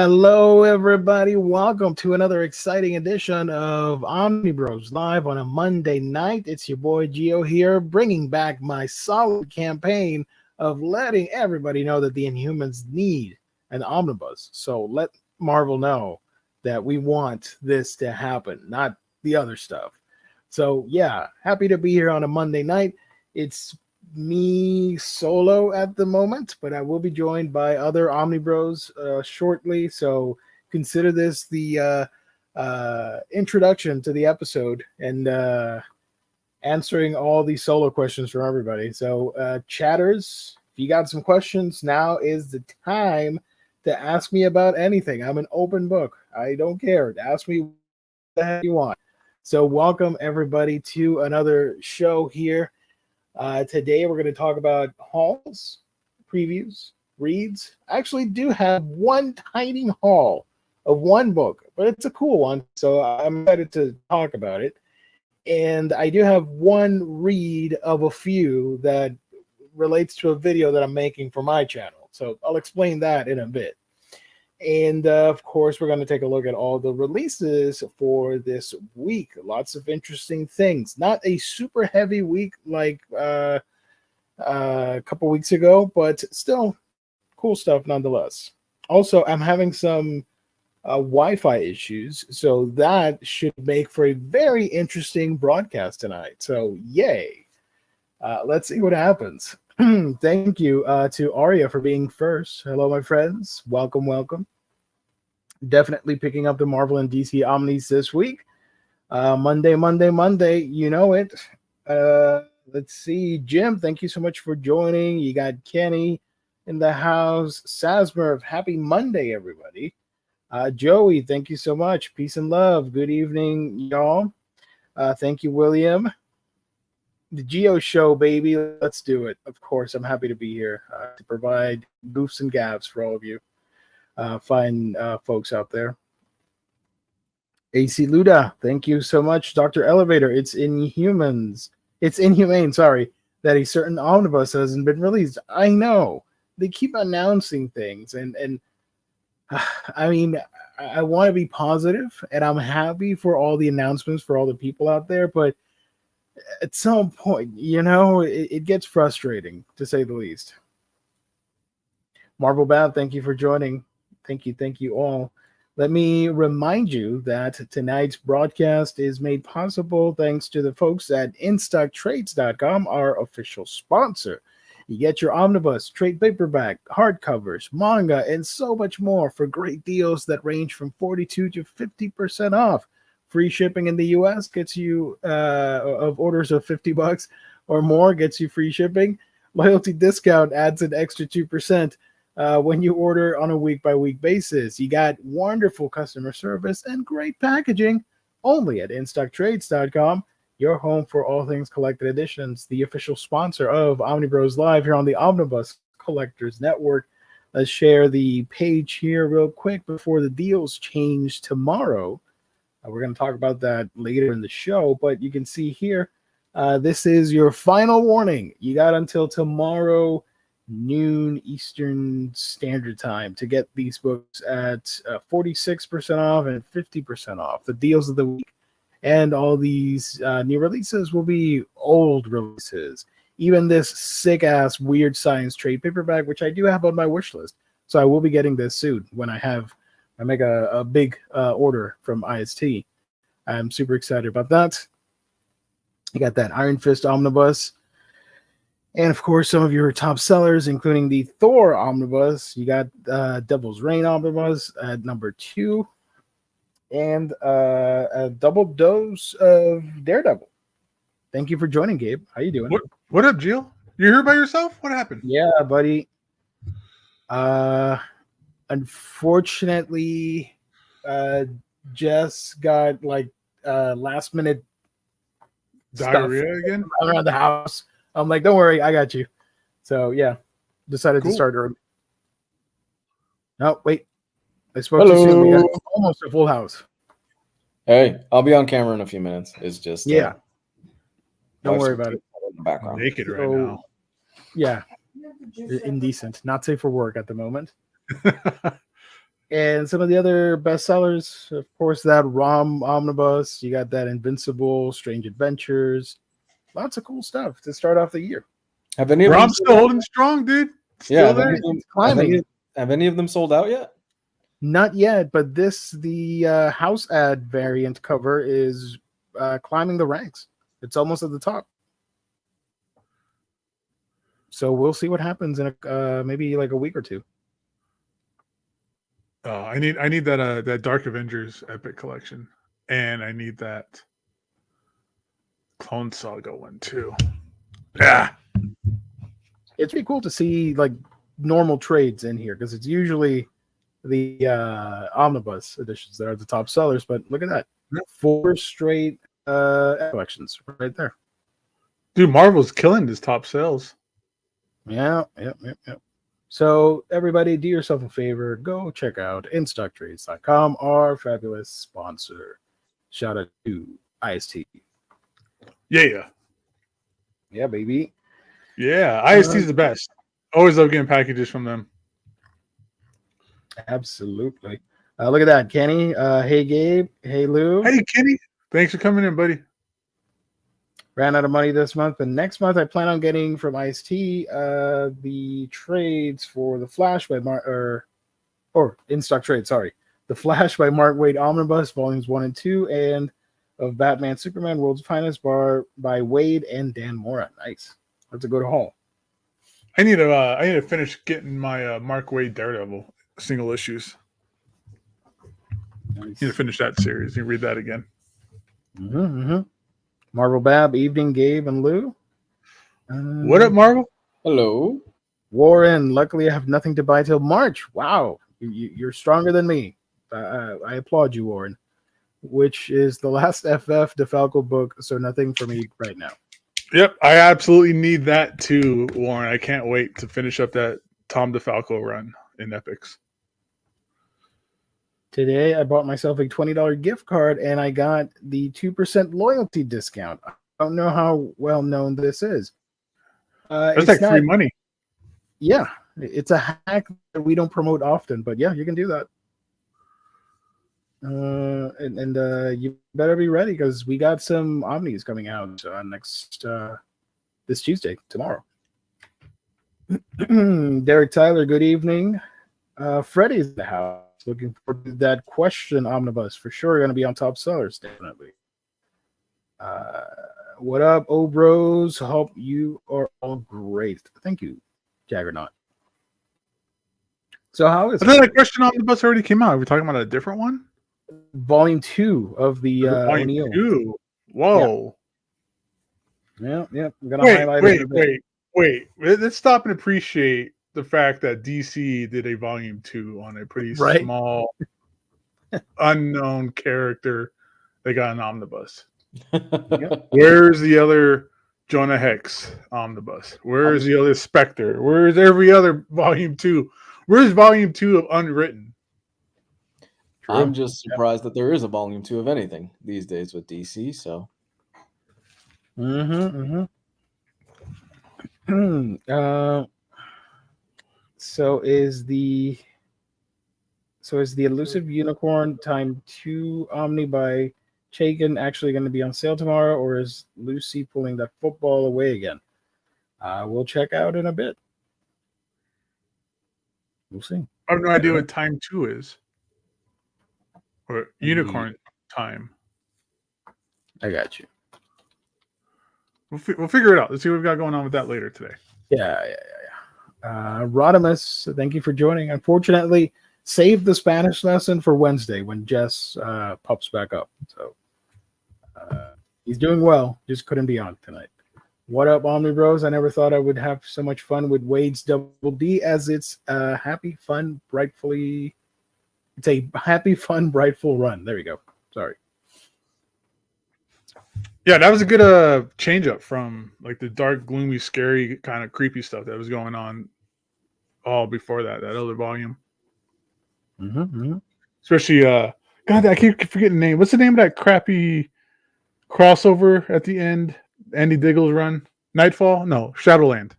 Hello, everybody. Welcome to another exciting edition of Omnibros live on a Monday night. It's your boy Gio here, bringing back my solid campaign of letting everybody know that the Inhumans need an omnibus. So let Marvel know that we want this to happen, not the other stuff. So yeah, happy to be here on a Monday night. It's me solo at the moment, but I will be joined by other Omnibros shortly. So consider this the introduction to the episode and answering all these solo questions from everybody. So chatters, if you got some questions, now is the time to ask me about anything. I'm an open book. I don't care. Ask me what the heck you want. So welcome everybody to another show here. Today we're going to talk about hauls, previews, reads. I actually do have one tiny haul of one book, but it's a cool one, so I'm excited to talk about it. And I do have one read of a few that relates to a video that I'm making for my channel. So I'll explain that in a bit. And of course, we're going to take a look at all the releases for this week. Lots of interesting things. Not a super heavy week like a couple weeks ago, but still cool stuff nonetheless. Also, I'm having some Wi-Fi issues, so that should make for a very interesting broadcast tonight. So yay. Let's see what happens. Thank you to Aria for being first. Hello, my friends. Welcome, welcome. Definitely picking up the Marvel and DC Omnis this week. Monday. You know it. Let's see. Jim, thank you so much for joining. You got Kenny in the house. Sasmer, happy Monday, everybody. Joey, thank you so much. Peace and love. Good evening, y'all. Thank you, William. The Geo Show, baby. Let's do it. Of course, I'm happy to be here to provide goofs and gaffs for all of you fine folks out there. AC Luda, thank you so much. Dr. Elevator, it's inhumane, that a certain omnibus hasn't been released. I know. They keep announcing things, and I mean, I want to be positive, and I'm happy for all the announcements for all the people out there, but at some point, you know, it gets frustrating, to say the least. Marvel Bab, thank you for joining. Thank you all. Let me remind you that tonight's broadcast is made possible thanks to the folks at InStockTrades.com, our official sponsor. You get your omnibus, trade paperback, hardcovers, manga, and so much more for great deals that range from 42 to 50% off. Free shipping in the U.S. gets you of orders of $50 or more gets you free shipping. Loyalty discount adds an extra 2% when you order on a week-by-week basis. You got wonderful customer service and great packaging only at InStockTrades.com, your home for all things collected editions, the official sponsor of Omnibros Live here on the Omnibus Collectors Network. Let's share the page here real quick before the deals change tomorrow. We're going to talk about that later in the show, but you can see here, this is your final warning. You got until tomorrow noon Eastern Standard Time to get these books at 46% off and 50% off. The deals of the week and all these new releases will be old releases. Even this sick-ass weird science trade paperback, which I do have on my wish list. So I will be getting this soon when I make a big order from IST. I'm super excited about that. You got that Iron Fist Omnibus. And, of course, some of your top sellers, including the Thor Omnibus. You got Devil's Reign Omnibus at number 2. And a double dose of Daredevil. Thank you for joining, Gabe. How you doing? What up, Jill? You're here by yourself? What happened? Yeah, buddy. Unfortunately, Jess got last minute Diarrhea again around the house. I'm like, don't worry, I got you. So yeah, decided to start early. No, wait, I spoke too soon. We got almost a full house. Hey, I'll be on camera in a few minutes. It's just don't worry about it. In the background. Naked right now. Yeah, indecent, not safe for work at the moment. And some of the other bestsellers, of course, that ROM Omnibus. You got that Invincible, Strange Adventures. Lots of cool stuff to start off the year. Have any of them Rom's still holding strong, dude. Yeah, Still there. have any of them sold out yet? Not yet, but the house ad variant cover is climbing the ranks. It's almost at the top. So we'll see what happens in maybe like a week or two. I need that Dark Avengers Epic Collection, and I need that Clone Saga one too. Yeah, It's pretty cool to see like normal trades in here because it's usually the omnibus editions that are the top sellers. But look at that, 4 straight collections right there. dude, Marvel's killing his top sales. Yeah. So everybody, do yourself a favor. Go check out InStockTrades.com, our fabulous sponsor. Shout out to IST. Yeah, Baby. yeah. IST's the best. Always love getting packages from them. Absolutely. Look at that, Kenny. Hey, Gabe. Hey, Lou. Hey, Kenny. Thanks for coming in, buddy. Ran out of money this month, but next month I plan on getting from IST the trades for the Flash by or in stock trade. Sorry, the Flash by Mark Waid Omnibus Volumes 1 and 2, and of Batman Superman World's Finest by Wade and Dan Mora. Nice. That's a good haul. I need to finish getting my Mark Waid Daredevil single issues. Nice. Need to finish that series. You read that again. Marvel Bab, evening, Gabe and Lou. What up, Marvel? Hello. Warren, luckily I have nothing to buy till March. Wow, you're stronger than me. I applaud you, Warren. Which is the last FF DeFalco book, so nothing for me right now. Yep, I absolutely need that too, Warren. I can't wait to finish up that Tom DeFalco run in Epics. Today, I bought myself a $20 gift card, and I got the 2% loyalty discount. I don't know how well known this is. That's like free money. Yeah, it's a hack that we don't promote often, but yeah, you can do that. And you better be ready because we got some Omnis coming out this Tuesday, tomorrow. Derek Tyler, good evening. Freddie's in the house. Looking forward to that question omnibus. For sure, going to be on top sellers, definitely. What up, Bros? Hope you are all great. Thank you, Jaggernaut. So how is I thought that question omnibus already came out. Are we talking about a different one? Volume 2 of the Volume O'Neill. 2. Whoa. Yeah. I'm gonna highlight Wait. Let's stop and appreciate the fact that DC did a Volume 2 on a pretty small, unknown character. They got an omnibus. Where's the other Jonah Hex omnibus? Where's the other Spectre? Where's every other Volume 2? Where's Volume 2 of Unwritten? I'm just surprised that there is a Volume 2 of anything these days with DC. So, So is the Elusive Unicorn Time 2 Omni by Chaykin actually going to be on sale tomorrow, or is Lucy pulling that football away again? We'll check out in a bit. We'll see. I have no idea what Time 2 is. Or Unicorn Time. I got you. We'll figure it out. Let's see what we've got going on with that later today. Yeah. Rodimus, thank you for joining. Unfortunately, save the Spanish lesson for Wednesday when Jess pops back up. So he's doing well, just couldn't be on tonight. What up, Omnibros? I never thought I would have so much fun with Wade's Double D, as it's a happy, fun, brightful run. There we go. Sorry. Yeah, that was a good change up from like the dark, gloomy, scary, kind of creepy stuff that was going on all before that other volume. Especially, God, I keep forgetting the name. What's the name of that crappy crossover at the end? Andy Diggle's run? Nightfall? No, Shadowland.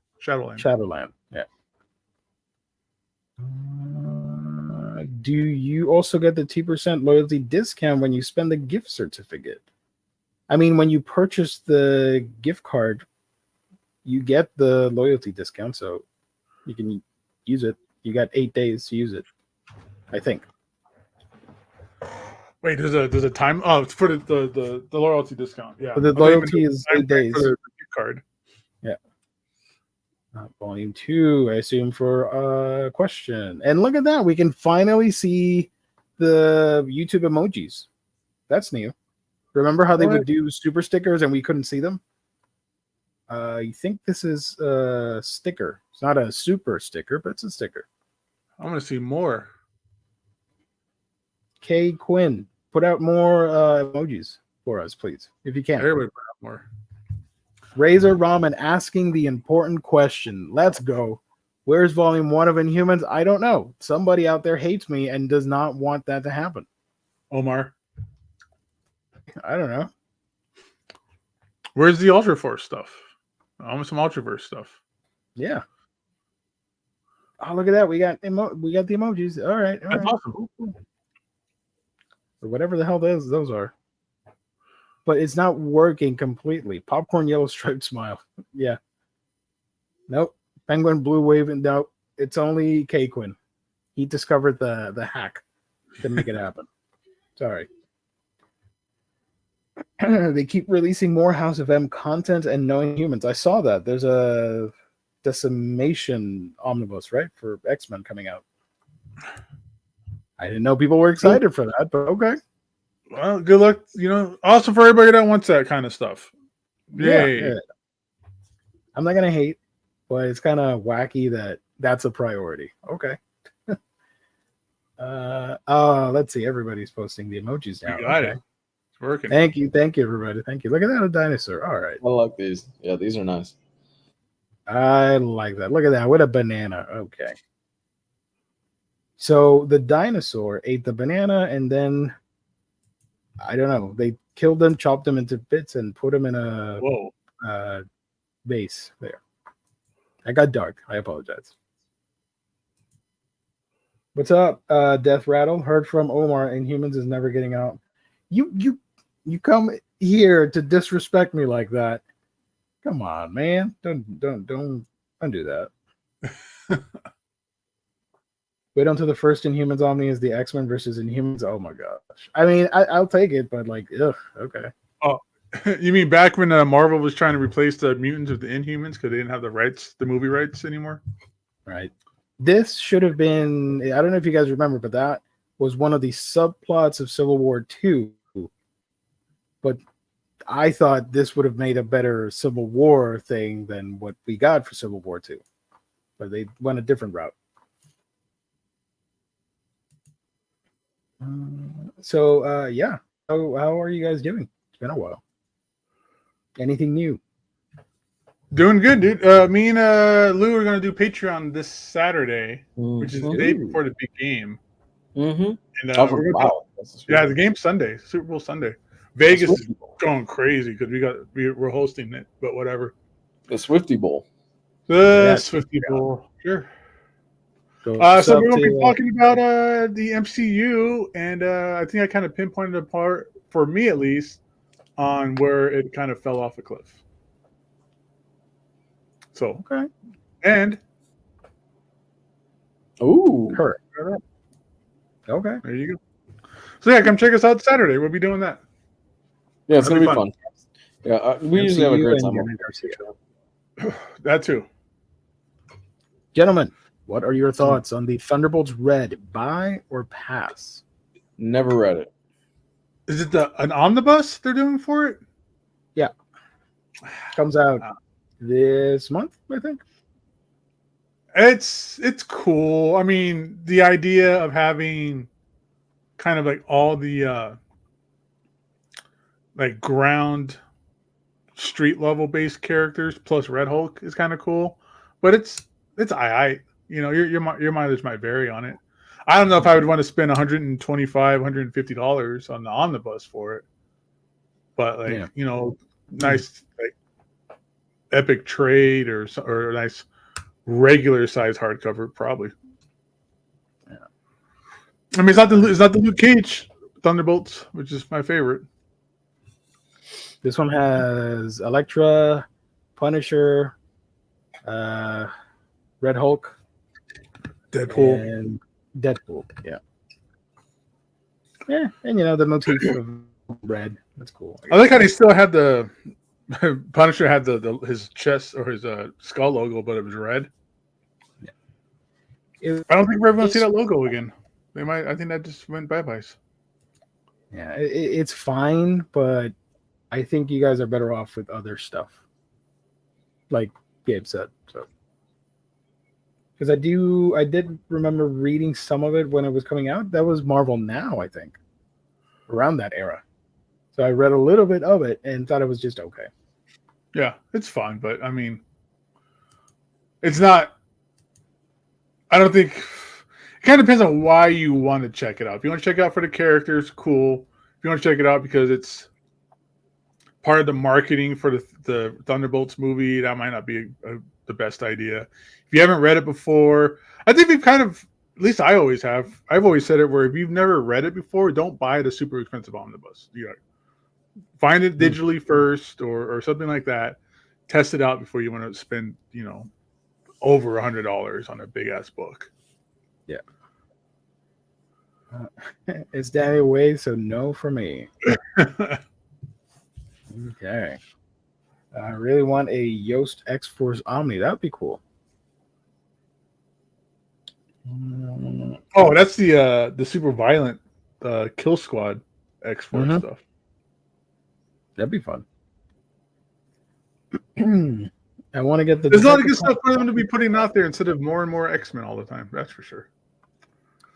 do you also get the 2% loyalty discount when you spend the gift certificate? I mean, when you purchase the gift card, you get the loyalty discount, so you can use it. You got 8 days to use it, I think. Wait, there's a time? Oh, it's for the loyalty discount. Yeah, but the loyalty is 8 days. For the gift card. Yeah. Volume 2, I assume, for a question. And look at that. We can finally see the YouTube emojis. That's new. Remember how they would do super stickers and we couldn't see them? I think this is a sticker. It's not a super sticker, but it's a sticker. I want to see more. K. Quinn, put out more emojis for us, please, if you can. Everybody put out more. Razor Ramen asking the important question. Let's go. Where's volume 1 of Inhumans? I don't know. Somebody out there hates me and does not want that to happen. Omar. I don't know. Where's the Ultra Force stuff? I want some Ultraverse stuff. Yeah. Oh, look at that. We got the emojis. All right. That's awesome. Or whatever the hell those are. But it's not working completely. Popcorn yellow striped smile. Yeah. Nope. Penguin blue waving. Nope. It's only K. Quinn. He discovered the hack to make it happen. Sorry. They keep releasing more House of M content and knowing humans. I saw that. There's a Decimation Omnibus, right? For X-Men coming out. I didn't know people were excited for that, but okay. Well, good luck. Also for everybody that wants that kind of stuff. Yay. Yeah. I'm not going to hate, but it's kind of wacky that that's a priority. Okay. Let's see. Everybody's posting the emojis now. You got it. It's working. Thank you, everybody. Thank you. Look at that, a dinosaur. All right. I like these. Yeah, these are nice. I like that. Look at that. What a banana. Okay. So the dinosaur ate the banana and then, I don't know, they killed them, chopped them into bits, and put them in a vase there. I got dark. I apologize. What's up, Death Rattle? Heard from Omar, Inhumans is never getting out. You come here to disrespect me like that. Come on, man. Don't do that. Wait until the first Inhumans Omni is the X-Men versus Inhumans. Oh my gosh. I mean, I'll take it, but like, ugh, okay. Oh, you mean back when Marvel was trying to replace the mutants with the Inhumans because they didn't have the movie rights anymore? Right. This should have been, I don't know if you guys remember, but that was one of the subplots of Civil War II. But I thought this would have made a better Civil War thing than what we got for Civil War II. But they went a different route. Yeah. How are you guys doing? It's been a while. Anything new? Doing good, dude. Me and Lou are going to do Patreon this Saturday, which is the day before the big game. Mm-hmm. And the game's Sunday, Super Bowl Sunday. Vegas is going crazy because we're hosting it, but whatever. The Swifty Bowl. Swifty Bowl, sure. So we're going to be talking about the MCU, and I think I kind of pinpointed a part, for me at least, on where it kind of fell off a cliff. So, okay. And correct. Okay. There you go. So yeah, come check us out Saturday. We'll be doing that. Yeah, it's going to be fun. Yeah, we usually have a great time. That too. Gentlemen, what are your thoughts on the Thunderbolts Red? Buy or pass? Never read it. Is it an omnibus they're doing for it? Yeah. Comes out this month, I think. It's cool. I mean, the idea of having kind of like all the like ground street level based characters plus Red Hulk is kind of cool. But it's your mileage might vary on it. I don't know if I would want to spend $125, $150 on the omnibus for it. But nice like epic trade or a nice regular size hardcover probably. I mean, it's not the Luke Cage Thunderbolts, which is my favorite. This one has Elektra, Punisher, Red Hulk, Deadpool, and Deadpool. Yeah. Yeah, and the motif of red. That's cool. I like how they still had the Punisher had his chest or his skull logo, but it was red. Yeah. I don't think we're ever going to see that logo again. They might. I think that just went bye-byes. Yeah, it's fine, but I think you guys are better off with other stuff, like Gabe said. So, because I did remember reading some of it when it was coming out. That was Marvel Now, I think, around that era. So I read a little bit of it and thought it was just okay. Yeah, it's fine, but I mean, it's not. I don't think it kind of depends on why you want to check it out. If you want to check it out for the characters, cool. If you want to check it out because it's part of the marketing for the Thunderbolts movie, that might not be the best idea. If you haven't read it before, I think we've kind of, at least I always have. I've always said it where if you've never read it before, don't buy the super expensive omnibus. Find it digitally first or something like that. Test it out before you want to spend, over $100 on a big ass book. Yeah. It's Danny away, so no for me. Okay. I really want a Yoast X-Force Omni. That would be cool. Oh, that's the super violent Kill Squad X-Force stuff. That'd be fun. I want to get There's a lot of good stuff for them to be putting out there instead of more and more X-Men all the time. That's for sure.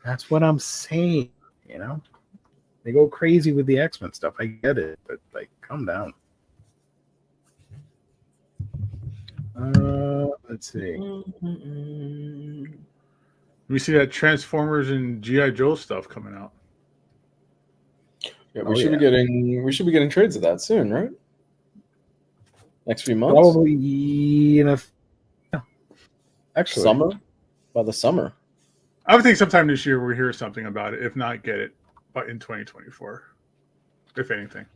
That's what I'm saying. They go crazy with the X-Men stuff. I get it, but calm down. Let's see. We see that Transformers and GI Joe stuff coming out. Yeah, we should be getting trades of that soon, right? Next few months, probably actually summer. By the summer, I would think sometime this year we'll hear something about it. If not, get it, but in 2024, if anything.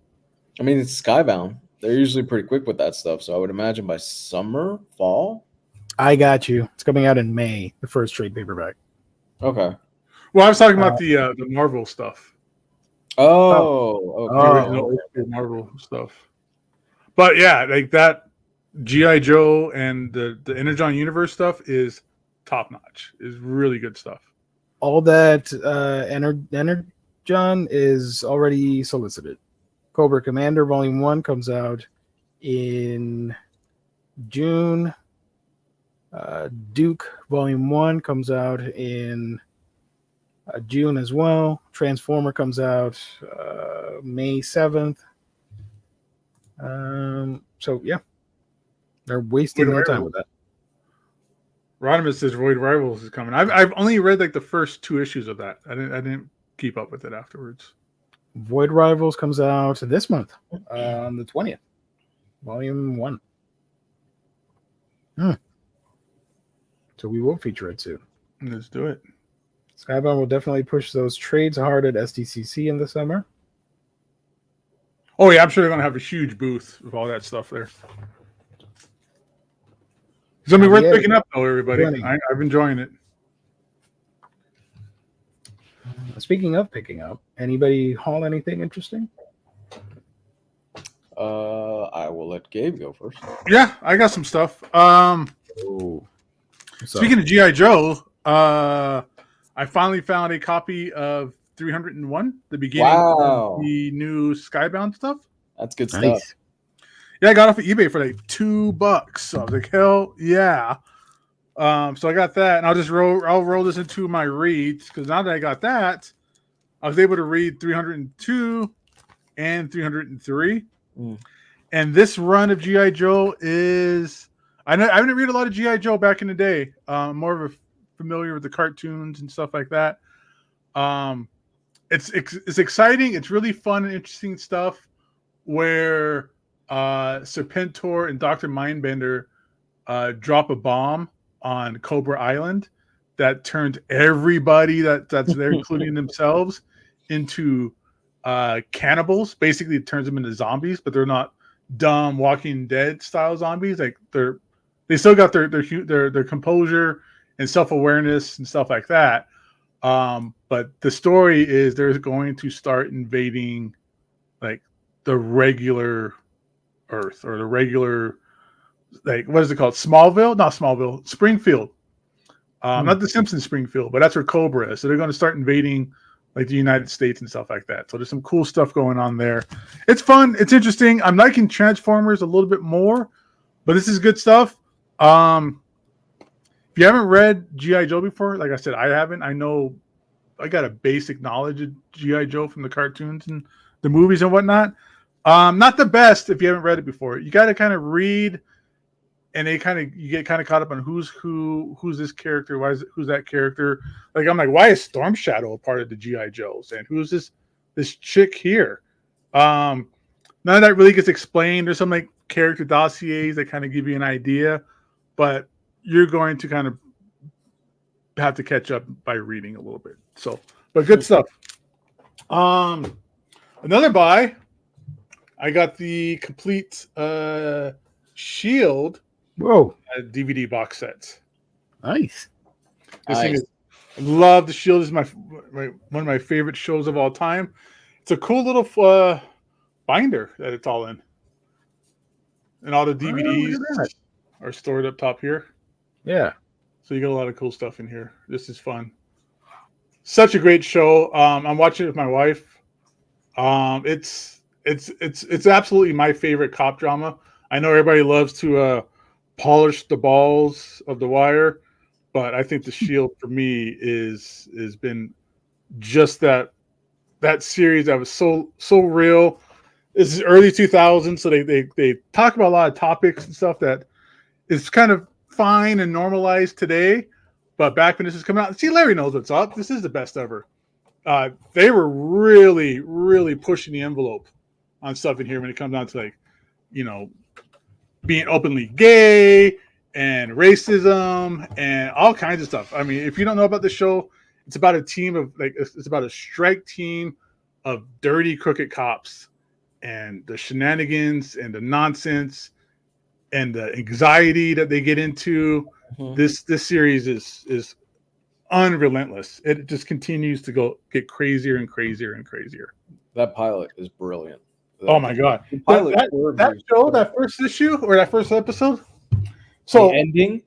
I mean, it's Skybound. They're usually pretty quick with that stuff, so I would imagine by summer, fall. I got you. It's coming out in May, the first trade paperback. Okay. Well, I was talking about the Marvel stuff. Oh, okay. Marvel stuff. But yeah, like that GI Joe and the Energon Universe stuff is top notch. Is really good stuff. All that Energon is already solicited. Cobra Commander Volume 1 comes out in June. Duke Volume 1 comes out in June as well. Transformer comes out May 7th. So yeah, they're wasting no time with that. Rodimus says Void Rivals is coming. I've only read the first 2 issues of that. I didn't keep up with it afterwards. Void Rivals comes out this month on the 20th. Volume 1. So we will feature it soon. Let's do it. Skybound will definitely push those trades hard at SDCC in the summer. Oh yeah, I'm sure they're gonna have a huge booth with all that stuff there. It's gonna be worth picking up though, everybody. I'm enjoying it. Speaking of picking up, anybody haul anything interesting? I will let Gabe go first. Yeah, I got some stuff. Speaking of GI Joe, I finally found a copy of 301, the beginning of the new Skybound stuff. That's good stuff. Yeah, I got off of eBay for $2. So I was like, hell yeah. So I got that, and I'll roll this into my reads because now that I got that, I was able to read 302 and 303. And this run of GI Joe is I didn't read a lot of GI Joe back in the day. More of a familiar with the cartoons and stuff like that. It's exciting. It's really fun and interesting stuff where Serpentor and Dr. Mindbender drop a bomb on Cobra Island that turns everybody that's there, including themselves, into cannibals. Basically, it turns them into zombies, but they're not dumb Walking Dead style zombies. Like they still got their composure and self-awareness and stuff like that. But the story is they're going to start invading like the regular Earth, or the regular, like, what is it called? Not Smallville, Springfield. Not the Simpsons Springfield, but that's where Cobra is. So they're going to start invading like the United States and stuff like that. So there's some cool stuff going on there. It's fun. It's interesting. I'm liking Transformers a little bit more, but this is good stuff. If you haven't read GI Joe before, like I said, I haven't. I know I got a basic knowledge of GI Joe from the cartoons and the movies and whatnot. Not the best if you haven't read it before. You got to kind of read, and you get kind of caught up on who's this character, who's that character. Like, I'm like, why is Storm Shadow a part of the GI Joes, and who's this chick here? None of that really gets explained. There's some like character dossiers that kind of give you an idea, but you're going to kind of have to catch up by reading a little bit. So, but good stuff. Another buy. I got the complete Shield DVD box set. Nice. Thing is, I love the Shield. This is one of my favorite shows of all time. It's a cool little binder that it's all in, and all the DVDs are stored up top here. Yeah. So you got a lot of cool stuff in here. This is fun. Such a great show. I'm watching it with my wife. It's absolutely my favorite cop drama. I know everybody loves to polish the balls of The Wire, but I think The Shield for me is been just that series that was so real. This is early 2000s, so they talk about a lot of topics and stuff that is kind of fine and normalized today, but back when this is coming out, see, Larry knows what's up. This is the best ever. They were really, really pushing the envelope on stuff in here when it comes down to, like, you know, being openly gay and racism and all kinds of stuff. I mean, if you don't know about the show, it's about a team of it's about a strike team of dirty, crooked cops, and the shenanigans and the nonsense and the anxiety that they get into. This series is unrelentless. It just continues to get crazier and crazier and crazier. That pilot is brilliant. Oh my god! That show, that first issue or that first episode. So the ending,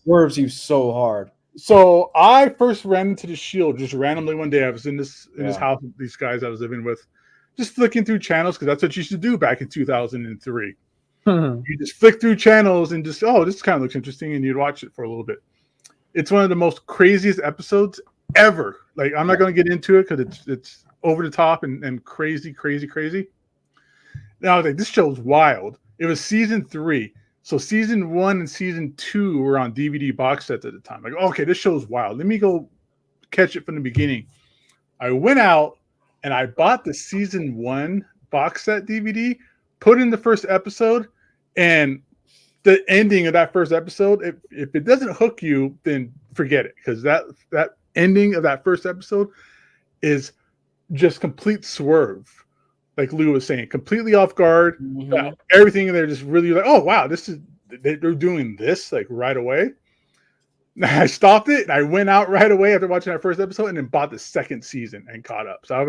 swerves you so hard. So I first ran into the Shield just randomly one day. I was in this house with these guys I was living with, just flicking through channels because that's what you used to do back in 2003. You just flick through channels and just, this kind of looks interesting, and you'd watch it for a little bit. It's one of the most craziest episodes ever. Like, I'm not going to get into it because it's over the top and crazy. Now I was like, this show's wild. It was season 3. So season 1 and season 2 were on DVD box sets at the time. Like, okay, this show's wild. Let me go catch it from the beginning. I went out and I bought the season 1 box set DVD, put in the first episode, and the ending of that first episode, if it doesn't hook you, then forget it. Because that ending of that first episode is just complete swerve. Like Lou was saying, completely off guard. Everything in there just really like, oh wow, they're doing this like right away. I stopped it and I went out right away after watching that first episode, and then bought the second season and caught up. So I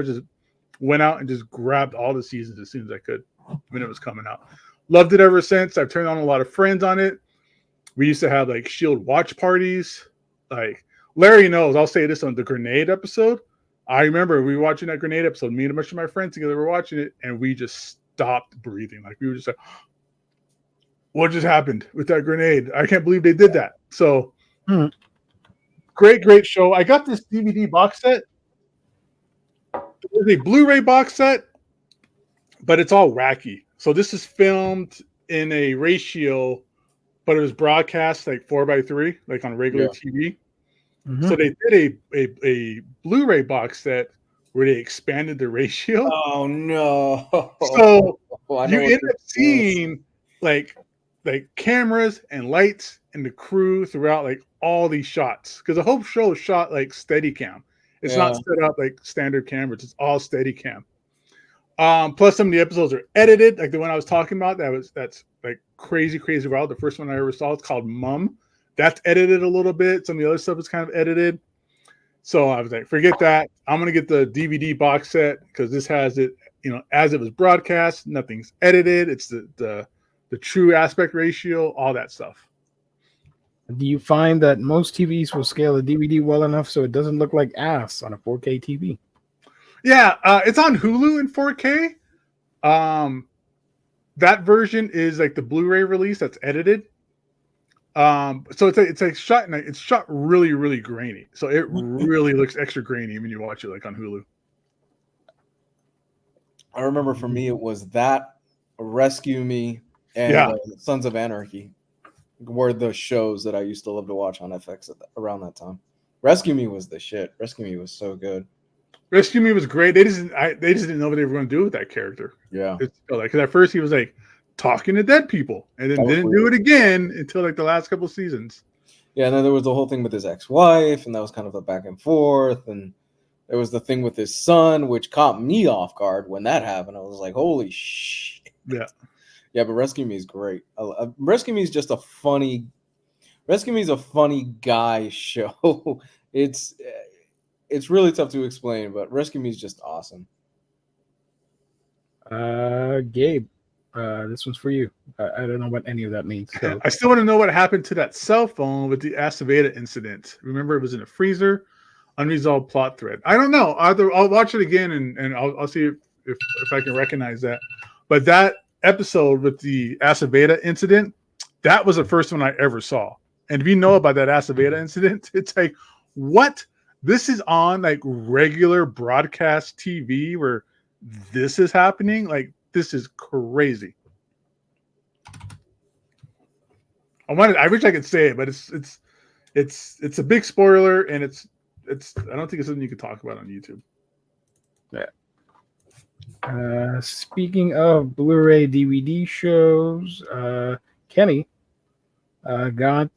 went out and just grabbed all the seasons as soon as I could when it was coming out. Loved it ever since. I've turned on a lot of friends on it. We used to have like Shield watch parties. Like Larry knows, I'll say this on the Grenade episode. I remember we were watching that Grenade episode. Me and a bunch of my friends together were watching it, and we just stopped breathing. Like, we were just like, what just happened with that grenade? I can't believe they did that. So great show. I got this DVD box set. It's a Blu-ray box set, but it's all wacky. So this is filmed in a ratio, but it was broadcast like 4:3, like on regular TV. So they did a Blu-ray box set where they expanded the ratio. Oh no! So you end up seeing like like cameras and lights and the crew throughout like all these shots, because the whole show is shot like steady cam. It's not set up like standard cameras. It's all steady cam. Plus some of the episodes are edited, like the one I was talking about. That's like crazy wild. The first one I ever saw, it's called Mum. That's edited a little bit. Some of the other stuff is kind of edited. So I was like, forget that. I'm gonna get the DVD box set because this has it, as it was broadcast. Nothing's edited. It's the true aspect ratio, all that stuff. Do you find that most TVs will scale a DVD well enough so it doesn't look like ass on a 4K TV? Yeah, it's on Hulu in 4K. That version is like the Blu-ray release that's edited. So it's shot really grainy. So it really looks extra grainy when you watch it like on Hulu. I remember for me it was that, Rescue Me, and Sons of Anarchy were the shows that I used to love to watch on FX around that time. Rescue Me was the shit. Rescue Me was so good. Rescue Me was great. They just didn't know what they were going to do with that character. Yeah, because at first he was like talking to dead people, and then didn't do it again until like the last couple seasons. Yeah, and then there was the whole thing with his ex-wife, and that was kind of a back and forth, and there was the thing with his son, which caught me off guard when that happened. I was like, holy shit. Yeah, but Rescue Me is great. Rescue Me is just a funny guy show. It's really tough to explain, but Rescue Me is just awesome. Gabe, this one's for you. I don't know what any of that means. So. I still want to know what happened to that cell phone with the Aceveda incident. Remember, it was in a freezer, unresolved plot thread. I don't know. I'll watch it again and I'll see if I can recognize that. But that episode with the Aceveda incident, that was the first one I ever saw. And if you know about that Aceveda incident, it's like, what? This is on like regular broadcast TV where this is happening? Like, this is crazy. I wish I could say it, but it's a big spoiler, and it's I don't think it's something you could talk about on YouTube. Yeah. Speaking of Blu-ray DVD shows, Kenny got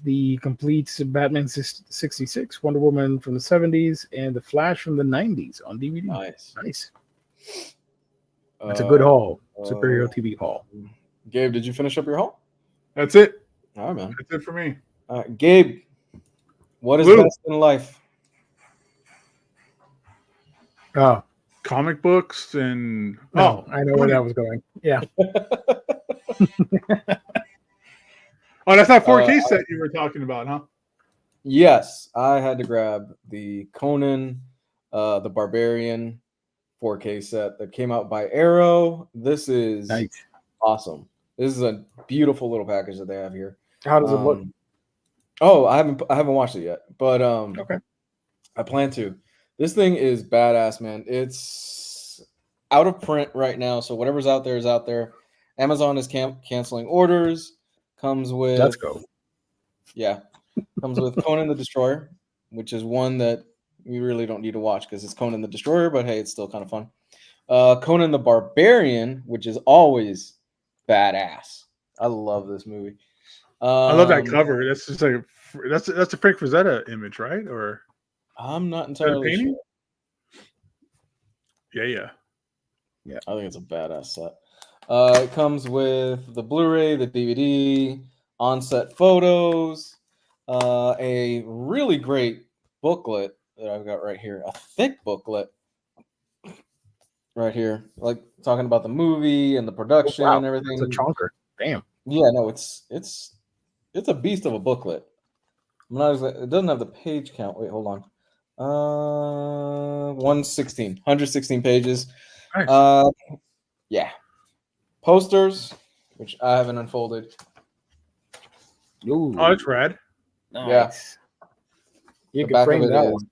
the complete Batman 66, Wonder Woman from the 70s, and The Flash from the 90s on DVD. Nice. That's a good haul. Superior TV haul. Gabe, did you finish up your haul? That's it. All right, man. That's it for me. Gabe, what is best in life? Oh, comic books and I know where that was going. Yeah. Oh, that's that 4K set you were talking about, huh? Yes, I had to grab the Conan, the Barbarian 4K set that came out by Arrow. This is awesome. This is a beautiful little package that they have here. How does it look? Oh, I haven't watched it yet, but okay. I plan to. This thing is badass, man. It's out of print right now, so whatever's out there is out there. Amazon is canceling orders. Comes with Let's go. Yeah. Comes with Conan the Destroyer, which is one that we really don't need to watch because it's Conan the Destroyer, but hey, it's still kind of fun. Conan the Barbarian, which is always badass. I love this movie. I love that cover. That's just like that's a Frank Frazetta image, right? Or I'm not entirely sure. Yeah. I think it's a badass set. It comes with the Blu-ray, the DVD, on-set photos, a really great booklet that I've got right here, a thick booklet right here, like talking about the movie and the production and everything. It's a chonker. Damn. Yeah, no, it's a beast of a booklet. It doesn't have the page count. Wait, hold on. 116 pages. Nice. Yeah. Posters, which I haven't unfolded. Ooh. Oh, that's rad. Nice. Yeah. You can frame that one.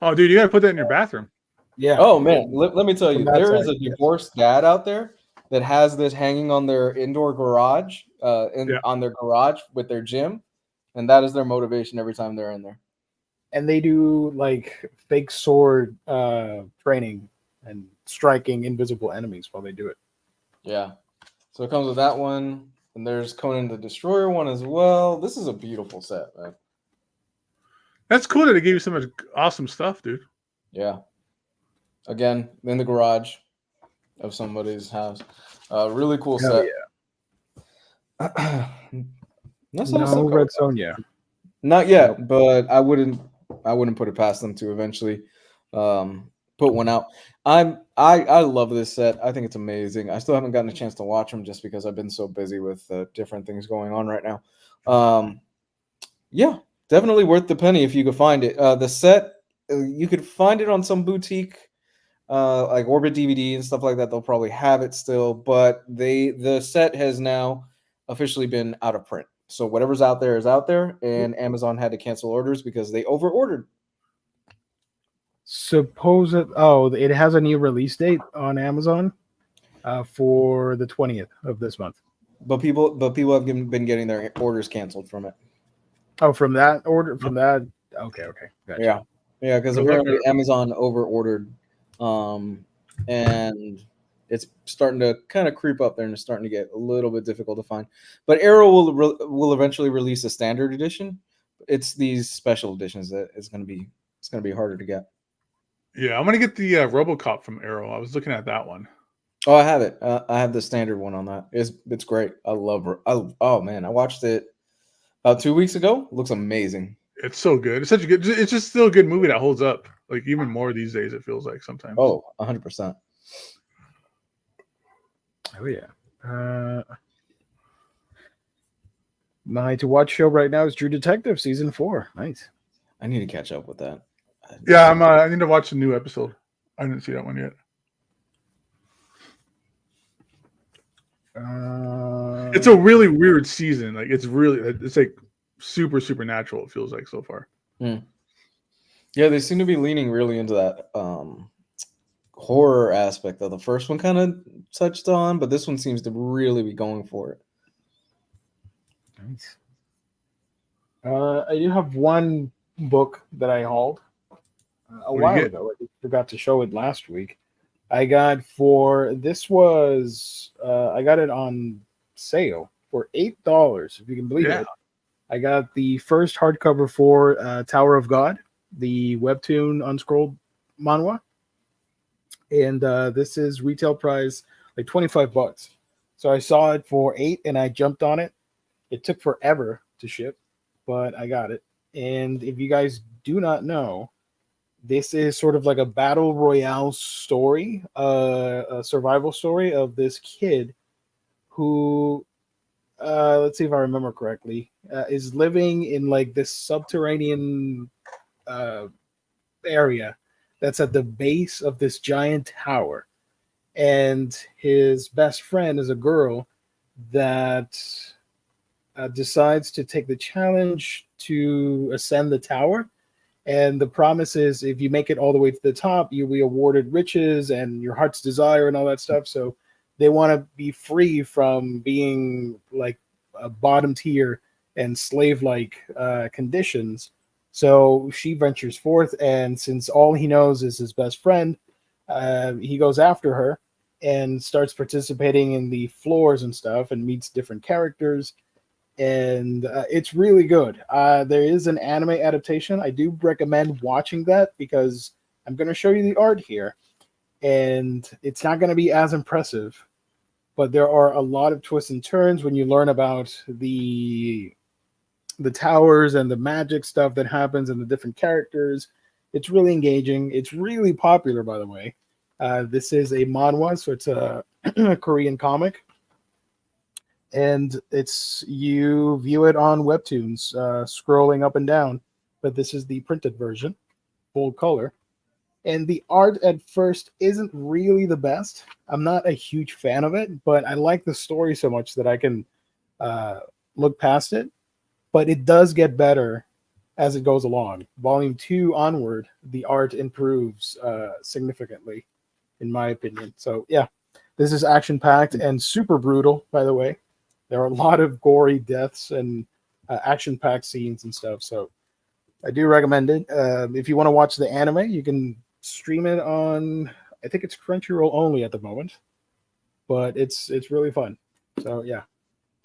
Oh, dude, you gotta put that in your bathroom. Yeah. Oh man, let me tell you, there is a divorced dad out there that has this hanging on their indoor garage, on their garage with their gym, and that is their motivation every time they're in there. And they do like fake sword training and striking invisible enemies while they do it. Yeah. So it comes with that one, and there's Conan the Destroyer one as well. This is a beautiful set, man. That's cool that they gave you so much awesome stuff, dude. Yeah. Again, in the garage of somebody's house. Really cool set. Yeah. No Red Sonja. Not yet, but I wouldn't put it past them to eventually put one out. I love this set. I think it's amazing. I still haven't gotten a chance to watch them just because I've been so busy with different things going on right now. Yeah, definitely worth the penny if you could find it. The set, you could find it on some boutique like Orbit DVD and stuff like that. They'll probably have it still, but the set has now officially been out of print. So whatever's out there is out there, and Amazon had to cancel orders because they over-ordered. It has a new release date on Amazon for the 20th of this month. But people have been getting their orders canceled from it. Oh, from that order? From that? Okay. Gotcha. Yeah, because apparently Amazon over-ordered, and it's starting to kind of creep up there, and it's starting to get a little bit difficult to find. But Arrow will eventually release a standard edition. It's these special editions that it's going to be harder to get. Yeah, I'm going to get the RoboCop from Arrow. I was looking at that one. Oh, I have it. I have the standard one on that. It's great. I love it. Oh man, I watched it about 2 weeks ago. It looks amazing. It's so good. It's such a good. It's just still a good movie that holds up. Like even more these days, it feels like sometimes. Oh, 100%. Oh yeah. My to watch show right now is True Detective season 4. Nice. I need to catch up with that. Yeah, I need to watch the new episode. I didn't see that one yet. It's a really weird season. Like it's like super supernatural. It feels like so far. Yeah, they seem to be leaning really into that horror aspect that the first one kind of touched on, but this one seems to really be going for it. Nice. I do have one book that I hauled a while ago. I forgot to show it last week. I got I got it on sale for $8, if you can believe it. I got the first hardcover for Tower of God, the webtoon unscrolled manhwa. And this is retail price like $25. So I saw it for $8 and I jumped on it. It took forever to ship, but I got it. And if you guys do not know, this is sort of like a battle royale story, a survival story of this kid who, let's see if I remember correctly, is living in like this subterranean area that's at the base of this giant tower. And his best friend is a girl that decides to take the challenge to ascend the tower. And the promise is if you make it all the way to the top, you'll be awarded riches and your heart's desire and all that stuff. So they want to be free from being like a bottom tier and slave-like conditions. So she ventures forth, and since all he knows is his best friend, he goes after her and starts participating in the floors and stuff and meets different characters. And it's really good. There is an anime adaptation. I do recommend watching that because I'm going to show you the art here. And it's not going to be as impressive, but there are a lot of twists and turns when you learn about the towers and the magic stuff that happens and the different characters. It's really engaging. It's really popular, by the way. This is a manhwa, so it's a Korean comic. And you view it on webtoons, scrolling up and down. But this is the printed version, full color. And the art at first isn't really the best. I'm not a huge fan of it, but I like the story so much that I can look past it. But it does get better as it goes along. Volume 2 onward, the art improves significantly, in my opinion. So, yeah, this is action-packed and super brutal, by the way. There are a lot of gory deaths and action-packed scenes and stuff. So I do recommend it. If you want to watch the anime, you can stream it on, I think it's Crunchyroll only at the moment. But it's really fun. So yeah,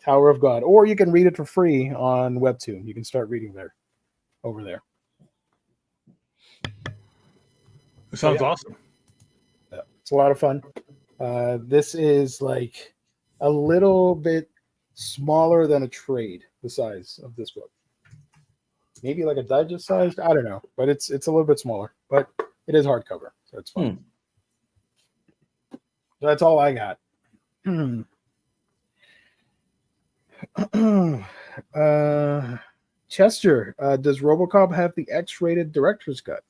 Tower of God, or you can read it for free on Webtoon. You can start reading over there. It sounds awesome. Yeah, it's a lot of fun. This is like a little bit smaller than a trade, the size of this book. Maybe like a digest sized, I don't know, but it's a little bit smaller, but it is hardcover, so it's fun. So that's all I got. Chester, does RoboCop have the X-rated director's cut?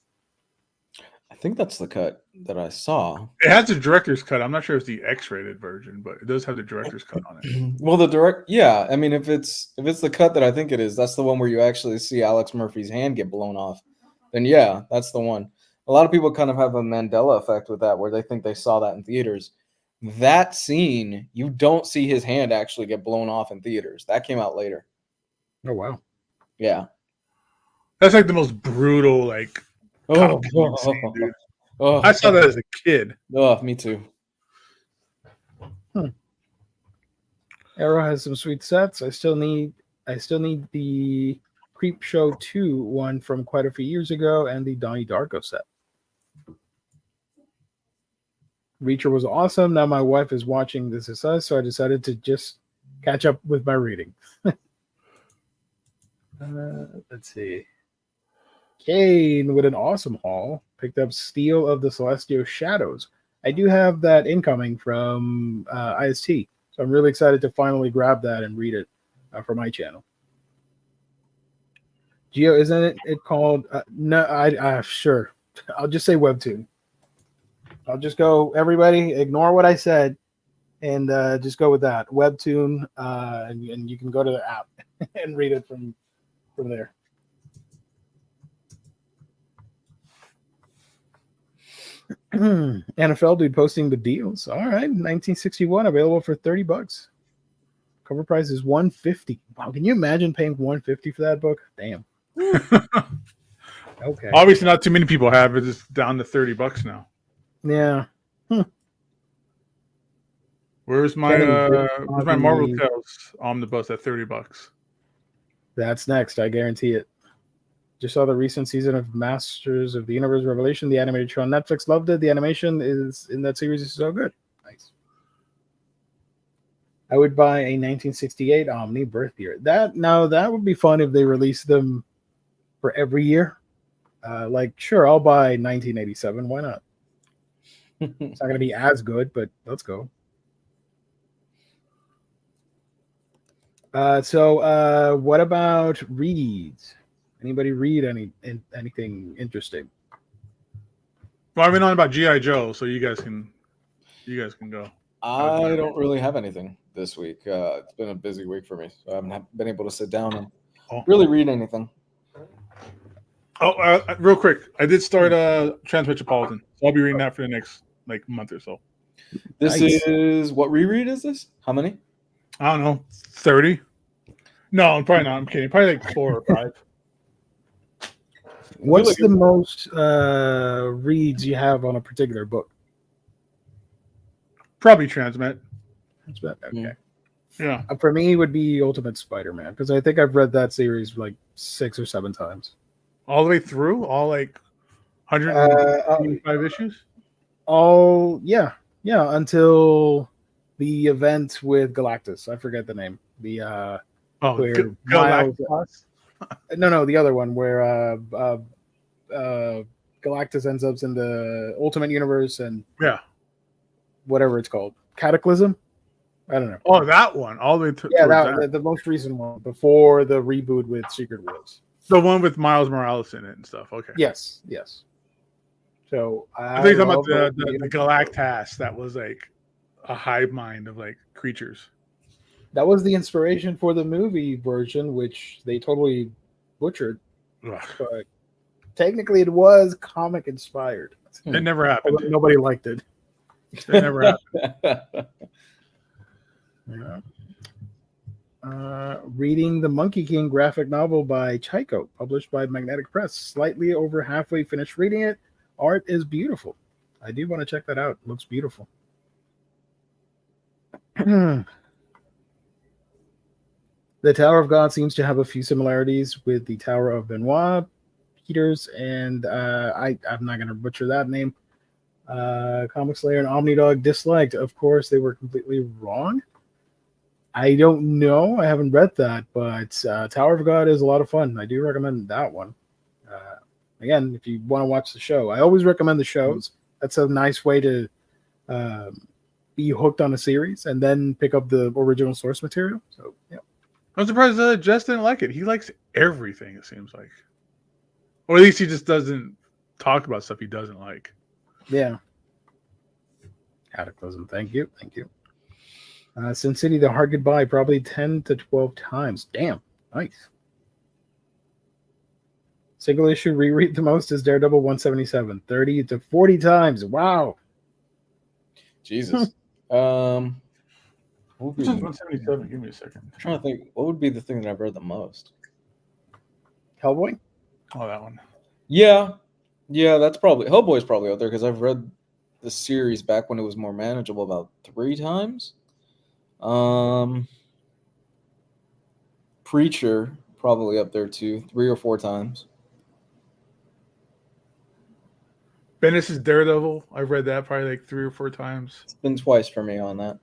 I think that's the cut that I saw. It has the director's cut. I'm not sure if it's the X-rated version, but it does have the director's cut on it. Well, yeah. I mean, if it's the cut that I think it is, that's the one where you actually see Alex Murphy's hand get blown off. Then yeah, that's the one. A lot of people kind of have a Mandela effect with that, where they think they saw that in theaters. That scene, you don't see his hand actually get blown off in theaters. That came out later. Oh wow. Yeah. That's like the most brutal, like. Scene, dude. I saw that as a kid. Oh, me too. Arrow has some sweet sets. I still need the Creep Show 2 one from quite a few years ago and the Donnie Darko set. Reacher was awesome. Now my wife is watching This Is Us, so I decided to just catch up with my reading. Let's see. Kane with an awesome haul picked up Steel of the Celestial Shadows. I do have that incoming from IST, so I'm really excited to finally grab that and read it for my channel. Geo, isn't it called? No, sure. I'll just say Webtoon. I'll just go. Everybody, ignore what I said, and just go with that Webtoon, and you can go to the app and read it from there. NFL dude posting the deals. All right, 1961 available for $30. Cover price is $150. Wow, can you imagine paying $150 for that book? Damn. Okay. Obviously, not too many people have it. It's down to $30 now. Yeah. Where's my Marvel Tales Omnibus at $30? That's next. I guarantee it. Just saw the recent season of Masters of the Universe Revelation, the animated show on Netflix. Loved it. The animation is in that series is so good. Nice. I would buy a 1968 Omni birth year. That would be fun if they released them for every year. Sure, I'll buy 1987. Why not? It's not going to be as good, but let's go. So what about reads? Anybody read anything interesting? Well, I've been on about GI Joe, so you guys can go. I don't really have anything this week. It's been a busy week for me, so I haven't been able to sit down and really read anything. Oh, real quick, I did start Transmetropolitan, so I'll be reading that for the next month or so. This is what reread is this? How many? I don't know, 30. No, probably not. I'm kidding. Probably 4 or 5. What's the most reads you have on a particular book? Probably Transmet. Okay. Yeah. For me, it would be Ultimate Spider-Man, because I think I've read that series 6 or 7 times. All the way through? All 125 issues? Yeah, until the event with Galactus. I forget the name. The Galactus? No, the other one where Galactus ends up in the Ultimate Universe and whatever it's called, Cataclysm. I don't know. Oh, that one, all the way to the most recent one before the reboot with Secret Wars. The one with Miles Morales in it and stuff. Okay. Yes. So I think about the Galactus. That was a hive mind of creatures. That was the inspiration for the movie version, which they totally butchered. Ugh. But technically, it was comic inspired. It never happened. Nobody liked it. It never happened. Yeah. Reading the Monkey King graphic novel by Chico, published by Magnetic Press. Slightly over halfway finished reading it. Art is beautiful. I do want to check that out. It looks beautiful. The Tower of God seems to have a few similarities with the Tower of Benoit, Peters, and I'm not going to butcher that name. Comic Slayer and Omnidog disliked. Of course, they were completely wrong. I don't know. I haven't read that, but Tower of God is a lot of fun. I do recommend that one. Again, if you want to watch the show, I always recommend the shows. That's a nice way to be hooked on a series and then pick up the original source material. So, yeah. I'm surprised Jess didn't like it. He likes everything, it seems like. Or at least he just doesn't talk about stuff he doesn't like. Yeah. Cataclysm. Thank you. Thank you. Sin City, The Hard Goodbye, probably 10 to 12 times. Damn. Nice. Single issue reread the most is Daredevil 177. 30 to 40 times. Wow. Jesus. What would be 177? Give me a second. I'm trying to think. What would be the thing that I've read the most? Hellboy? Oh, that one. Yeah. Yeah, that's probably... Hellboy's probably out there because I've read the series back when it was more manageable about 3 times. Preacher, probably up there too. 3 or 4 times. Bendis' Daredevil. I've read that probably like 3 or 4 times. It's been twice for me on that.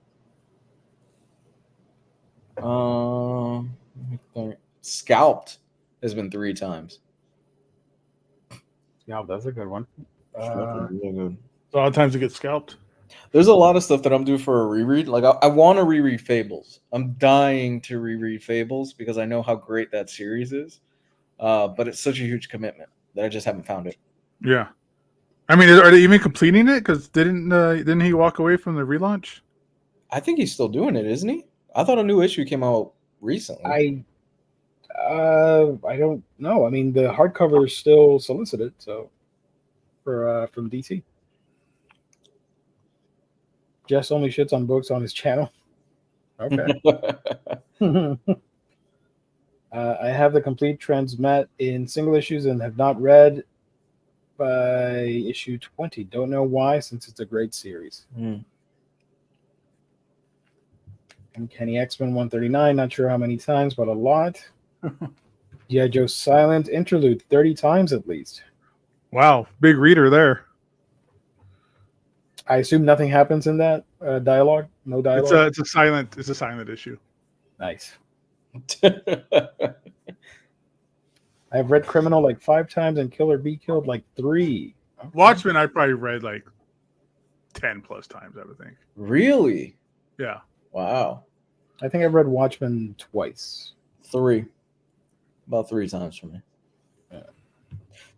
Scalped has been 3 times. Yeah, that's a good one. Really good. A lot of times it gets scalped. There's a lot of stuff that I'm due for a reread. Like I want to reread Fables. I'm dying to reread Fables because I know how great that series is. But it's such a huge commitment that I just haven't found it. Yeah. I mean, are they even completing it? Because didn't he walk away from the relaunch? I think he's still doing it, isn't he? I thought a new issue came out recently. I don't know. I mean, the hardcover is still solicited, so from DC. Jess only shits on books on his channel. Okay. I have the complete Transmet in single issues and have not read by issue 20. Don't know why, since it's a great series. Uncanny X-Men 139. Not sure how many times, but a lot. GI Joe Silent Interlude 30 times at least. Wow, big reader there. I assume nothing happens in that dialogue. No dialogue. It's a silent issue. Nice. I've read Criminal like 5 times and Kill or Be Killed like 3. Okay. Watchmen I probably read like 10 plus times, I would think. Really? Yeah. Wow. I think I've read Watchmen twice. 3. About 3 times for me. Yeah.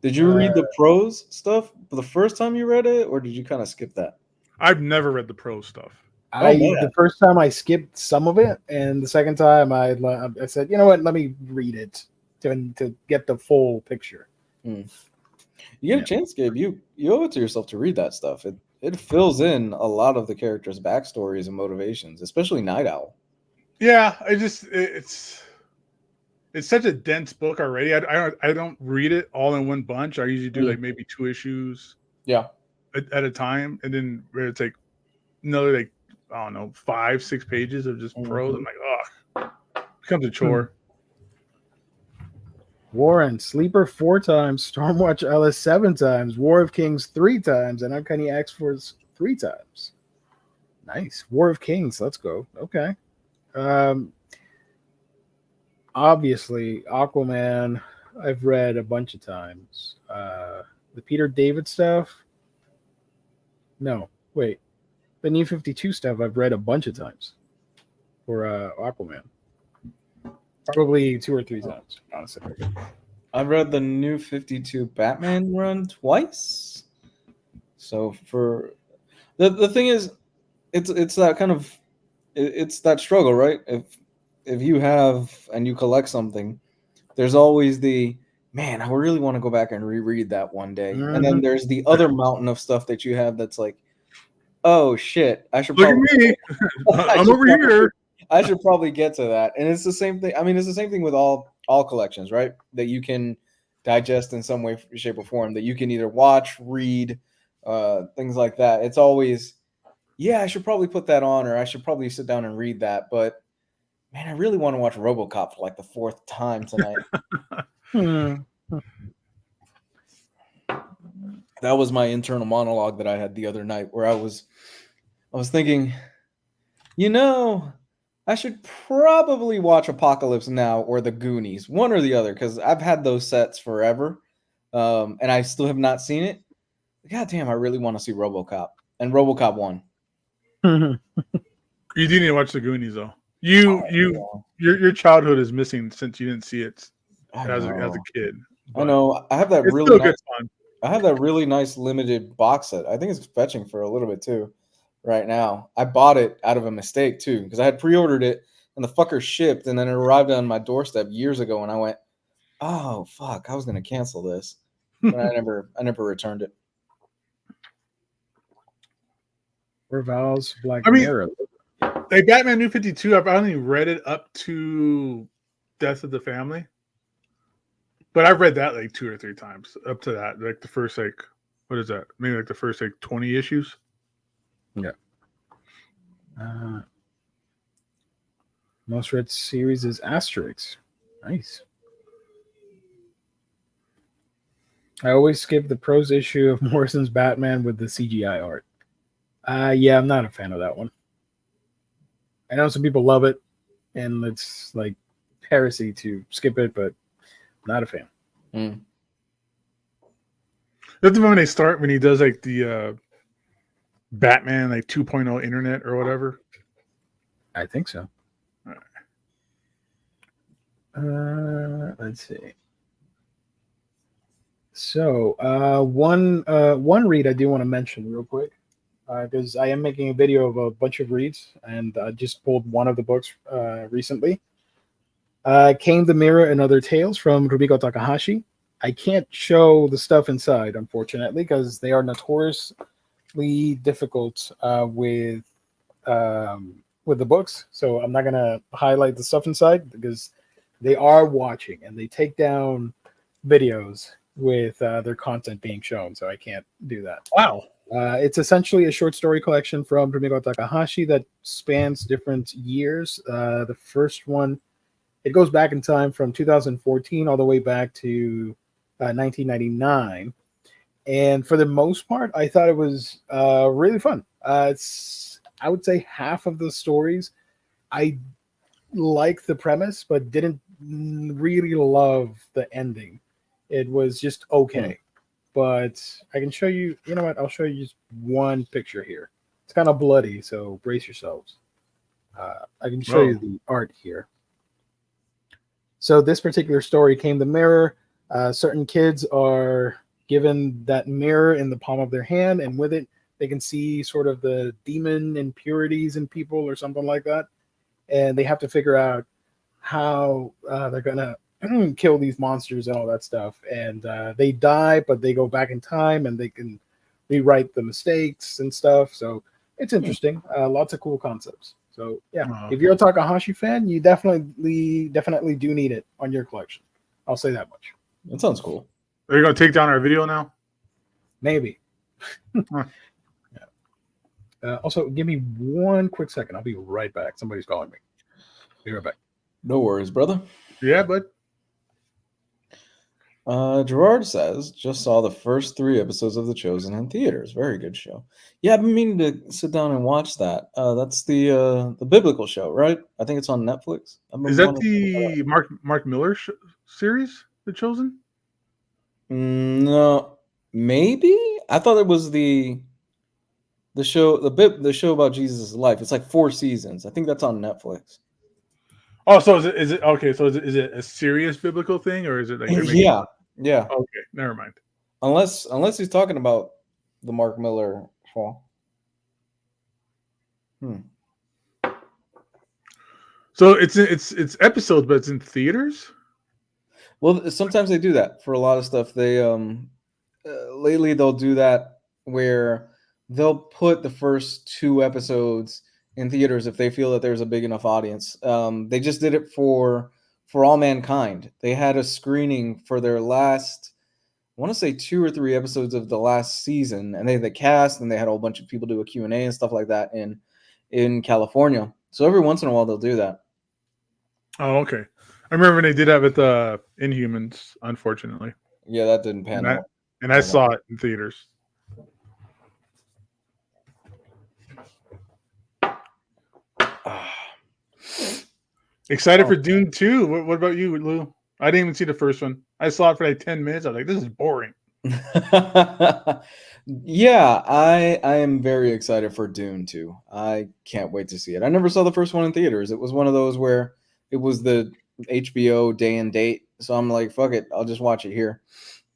Did you read the prose stuff the first time you read it, or did you kind of skip that? I've never read the prose stuff. The first time I skipped some of it, and the second time I said, you know what, let me read it to get the full picture. You get a chance, Gabe. You owe it to yourself to read that stuff. It fills in a lot of the characters' backstories and motivations, especially Night Owl. Yeah, it's such a dense book already. I don't read it all in one bunch. I usually do like maybe 2 issues. Yeah. At a time, and then it's like another like I don't know 5-6 pages of just prose. I'm like, oh, becomes a chore. Warren Sleeper 4 times, Stormwatch Ellis 7 times, War of Kings 3 times, and Uncanny X-Force 3 times. Nice. War of Kings. Let's go. Okay. Obviously, Aquaman, I've read a bunch of times. The Peter David stuff. No, wait. The New 52 stuff I've read a bunch of times for Aquaman. Probably 2 or 3 times, honestly. I've read the New 52 Batman run twice. So for the thing is, it's that kind of it's that struggle, right? If you have and you collect something, there's always the man, I really want to go back and reread that one day. Mm-hmm. And then there's the other mountain of stuff that you have that's like, oh shit, I should probably look at me. I'm over here. I should probably get to that. And it's the same thing. I mean, it's the same thing with all collections, right? That you can digest in some way, shape, or form, that you can either watch, read, things like that. It's always, yeah, I should probably put that on, or I should probably sit down and read that. But Man, I really want to watch RoboCop for like the 4th time tonight. That was my internal monologue that I had the other night, where I was thinking, I should probably watch Apocalypse Now or The Goonies, one or the other, because I've had those sets forever, and I still have not seen it. God damn, I really want to see RoboCop and RoboCop 1. You do need to watch The Goonies, though. Your childhood is missing since you didn't see it as a kid. I know. I have that really nice. I have that really nice limited box set. I think it's fetching for a little bit too right now. I bought it out of a mistake too, because I had pre-ordered it and the fucker shipped, and then it arrived on my doorstep years ago, and I went, "Oh fuck, I was gonna cancel this." But I never returned it. Val's Black Mirror. Like Batman New 52, I've only read it up to Death of the Family. But I've read that like 2 or 3 times up to that. Like the first, what is that? Maybe like the first 20 issues. Yeah. Most read series is Asterix. Nice. I always skip the prose issue of Morrison's Batman with the CGI art. Yeah, I'm not a fan of that one. I know some people love it, and it's like heresy to skip it, but not a fan. That's the moment when he does like the Batman 2.0 internet or whatever. I think so. All right. Let's see. So one read I do want to mention real quick, because I am making a video of a bunch of reads, and I just pulled one of the books recently. Came the Mirror and Other Tales from Rumiko Takahashi. I can't show the stuff inside, unfortunately, because they are notoriously difficult with the books. So I'm not going to highlight the stuff inside, because they are watching and they take down videos with their content being shown. So I can't do that. Wow. It's essentially a short story collection from Rumiko Takahashi that spans different years. The first one, it goes back in time from 2014 all the way back to 1999. And for the most part, I thought it was really fun. I would say half of the stories I like the premise, but didn't really love the ending. It was just okay. But I can show you, you know what? I'll show you just one picture here. It's kind of bloody, so brace yourselves. I can show you the art here. So this particular story, Came the Mirror. Certain kids are given that mirror in the palm of their hand, and with it, they can see sort of the demon impurities in people or something like that. And they have to figure out how they're going to kill these monsters and all that stuff. And they die, but they go back in time and they can rewrite the mistakes and stuff. So it's interesting. Lots of cool concepts. So yeah, if you're a Takahashi fan, you definitely do need it on your collection. I'll say that much. That sounds cool. Are you going to take down our video now? Maybe. Yeah. Also, give me one quick second. I'll be right back. Somebody's calling me. Be right back. No worries, brother. Yeah, bud. Gerard says, just saw the first 3 episodes of The Chosen in theaters. Very good show. Yeah, I've been meaning to sit down and watch that. That's the biblical show, right? I think it's on Netflix. Is that the Mark Miller series, The Chosen? No, maybe. I thought it was the show about Jesus' life. It's like 4 seasons. I think that's on Netflix. Oh, so is it okay? So is it a serious biblical thing, or is it like yeah? Okay, never mind. Unless he's talking about the Mark Miller show. So it's episodes, but it's in theaters. Well, sometimes they do that for a lot of stuff. They lately they'll do that where they'll put the first 2 episodes in theaters if they feel that there's a big enough audience. They just did it for All Mankind. They had a screening for their last, I want to say 2 or 3 episodes of the last season, and they had the cast, and they had a whole bunch of people do a Q&A and stuff like that in California. So every once in a while they'll do that. Oh, okay. I remember when they did have it Inhumans, unfortunately. Yeah, that didn't pan out. And I saw it in theaters. Excited for Dune 2. What about you, Lou? I didn't even see the first one. I saw it for like 10 minutes. I was like, this is boring. Yeah, I am very excited for Dune 2. I can't wait to see it. I never saw the first one in theaters. It was one of those where it was the HBO day and date. So I'm like, fuck it. I'll just watch it here.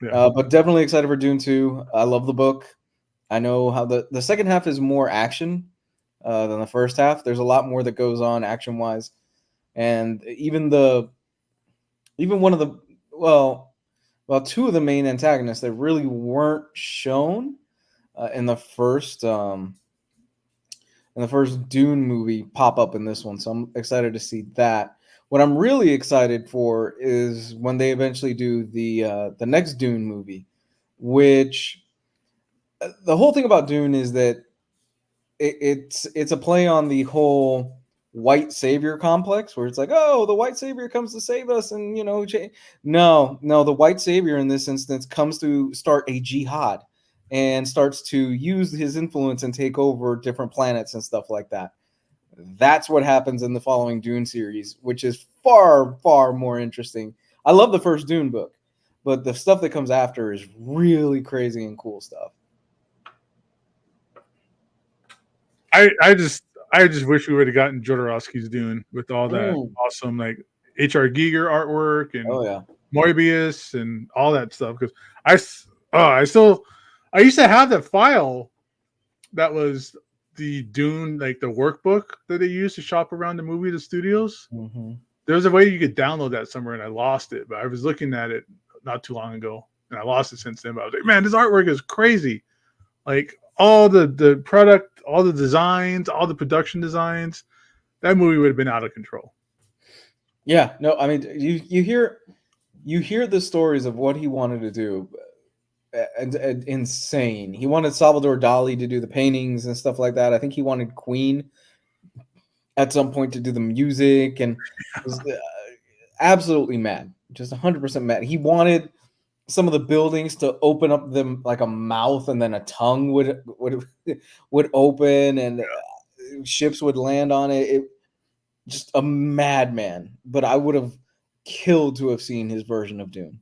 Yeah. But definitely excited for Dune 2. I love the book. I know how the second half is more action than the first half. There's a lot more that goes on action-wise. And even one of the two of the main antagonists that really weren't shown in the first Dune movie pop up in this one. So I'm excited to see that. What I'm really excited for is when they eventually do the next Dune movie, which the whole thing about Dune is that it's a play on the whole white savior complex, where it's like, oh, the white savior comes to save us, and no, the white savior in this instance comes to start a jihad and starts to use his influence and take over different planets and stuff like that. That's what happens in the following Dune series, which is far, far more interesting. I love the first Dune book, but the stuff that comes after is really crazy and cool stuff. I just wish we would have gotten Jodorowsky's Dune with all that awesome like H.R. Giger artwork and Moebius and all that stuff. Because I used to have that file that was the Dune, like the workbook that they used to shop around the movie, the studios. Mm-hmm. There was a way you could download that somewhere, and I lost it. But I was looking at it not too long ago, and I lost it since then. But I was like, man, this artwork is crazy. Like all the product, all the designs, all the production designs, that movie would have been out of control. Yeah, no, I mean, you hear the stories of what he wanted to do, and insane. He wanted Salvador Dali to do the paintings and stuff like that. I think he wanted Queen at some point to do the music, and was absolutely mad, just 100% mad. He wanted some of the buildings to open up them like a mouth, and then a tongue would open, and ships would land on it. Just a madman. But I would have killed to have seen his version of Dune.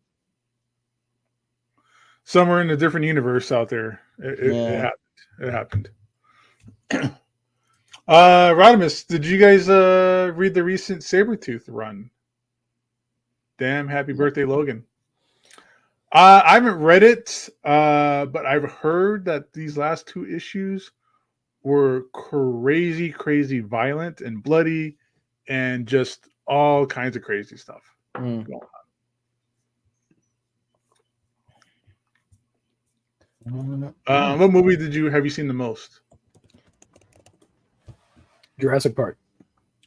Somewhere in a different universe out there, it happened. Rodimus, did you guys read the recent Sabretooth run? Damn, happy birthday, Logan. I haven't read it, but I've heard that these last two issues were crazy, crazy violent and bloody and just all kinds of crazy stuff going on. What movie have you seen the most? Jurassic Park.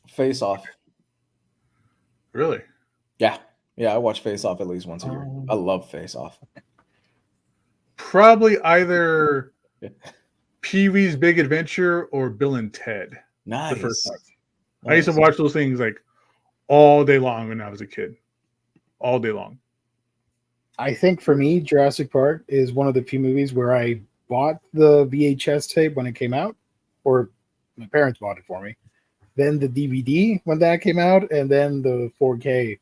Face Off. Really? Yeah, I watch Face Off at least once a year. I love Face Off. Probably either Pee-wee's Big Adventure or Bill and Ted. Nice. The first time. Nice. I used to watch those things like all day long when I was a kid. All day long. I think for me, Jurassic Park is one of the few movies where I bought the VHS tape when it came out, or my parents bought it for me. Then the DVD when that came out, and then the 4K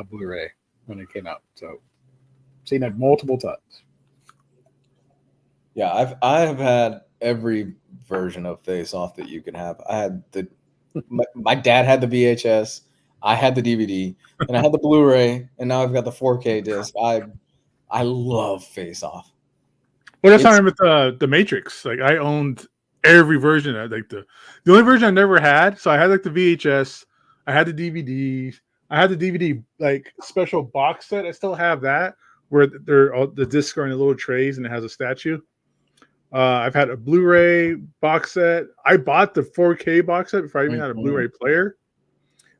Blu-ray when it came out. So, seen it multiple times. Yeah, I have had every version of Face Off that you can have. I had my dad had the VHS, I had the DVD, and I had the Blu-ray, and now I've got the 4K disc. I love Face Off. Well, that's how I remember with the Matrix. Like I owned every version. Like the only version I never had. So I had like the VHS, I had the DVD, I had the DVD like special box set. I still have that where the discs are in the little trays and it has a statue. I've had a Blu-ray box set. I bought the 4K box set before I even had a Blu-ray player.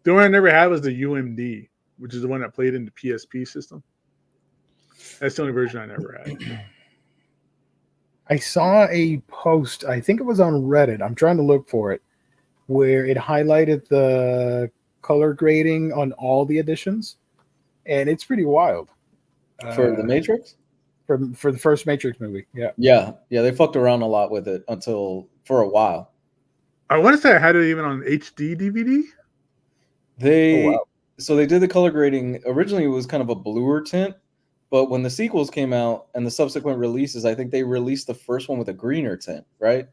The one I never had was the UMD, which is the one that played in the PSP system. That's the only version I never had. I saw a post, I think it was on Reddit, I'm trying to look for it, where it highlighted the color grading on all the editions, and it's pretty wild. For the Matrix? For the first Matrix movie, yeah. Yeah, they fucked around a lot with it for a while. I want to say I had it even on HD DVD. So they did the color grading. Originally, it was kind of a bluer tint, but when the sequels came out and the subsequent releases, I think they released the first one with a greener tint, right?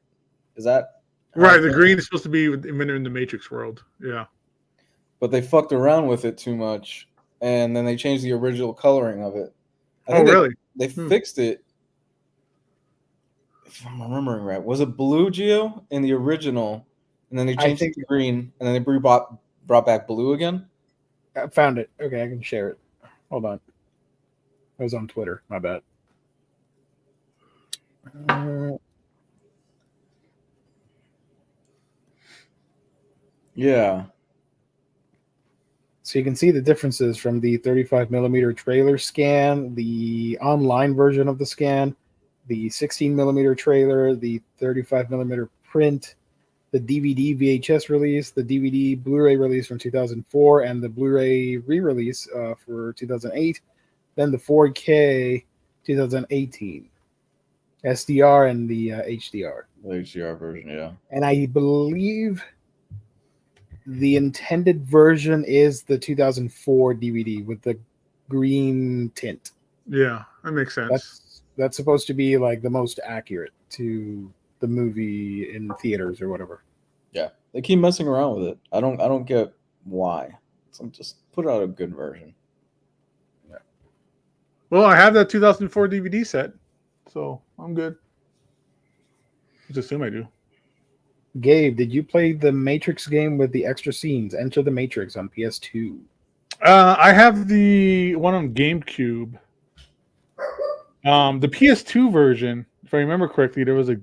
Is that right? The green is supposed to be in the Matrix world, yeah. But they fucked around with it too much, and then they changed the original coloring of it. Really? They fixed it. If I'm remembering right, was it blue, Geo, in the original, and then they changed it to green, and then they brought back blue again? I found it. Okay, I can share it. Hold on. It was on Twitter. My bad. Yeah. So you can see the differences from the 35 millimeter trailer scan, the online version of the scan, the 16 millimeter trailer, the 35 millimeter print, the DVD VHS release, the DVD Blu-ray release from 2004, and the Blu-ray re-release for 2008, then the 4K 2018, SDR and the HDR. The HDR version, yeah. And I believe the intended version is the 2004 DVD with the green tint. Yeah, that makes sense. That's supposed to be like the most accurate to the movie in theaters or whatever. Yeah, they keep messing around with it. I don't get why. So just put out a good version. Yeah. Well, I have that 2004 DVD set, so I'm good. Just assume I do. Gabe, did you play the Matrix game with the extra scenes? Enter the Matrix on PS2. I have the one on GameCube. The PS2 version, if I remember correctly, there was a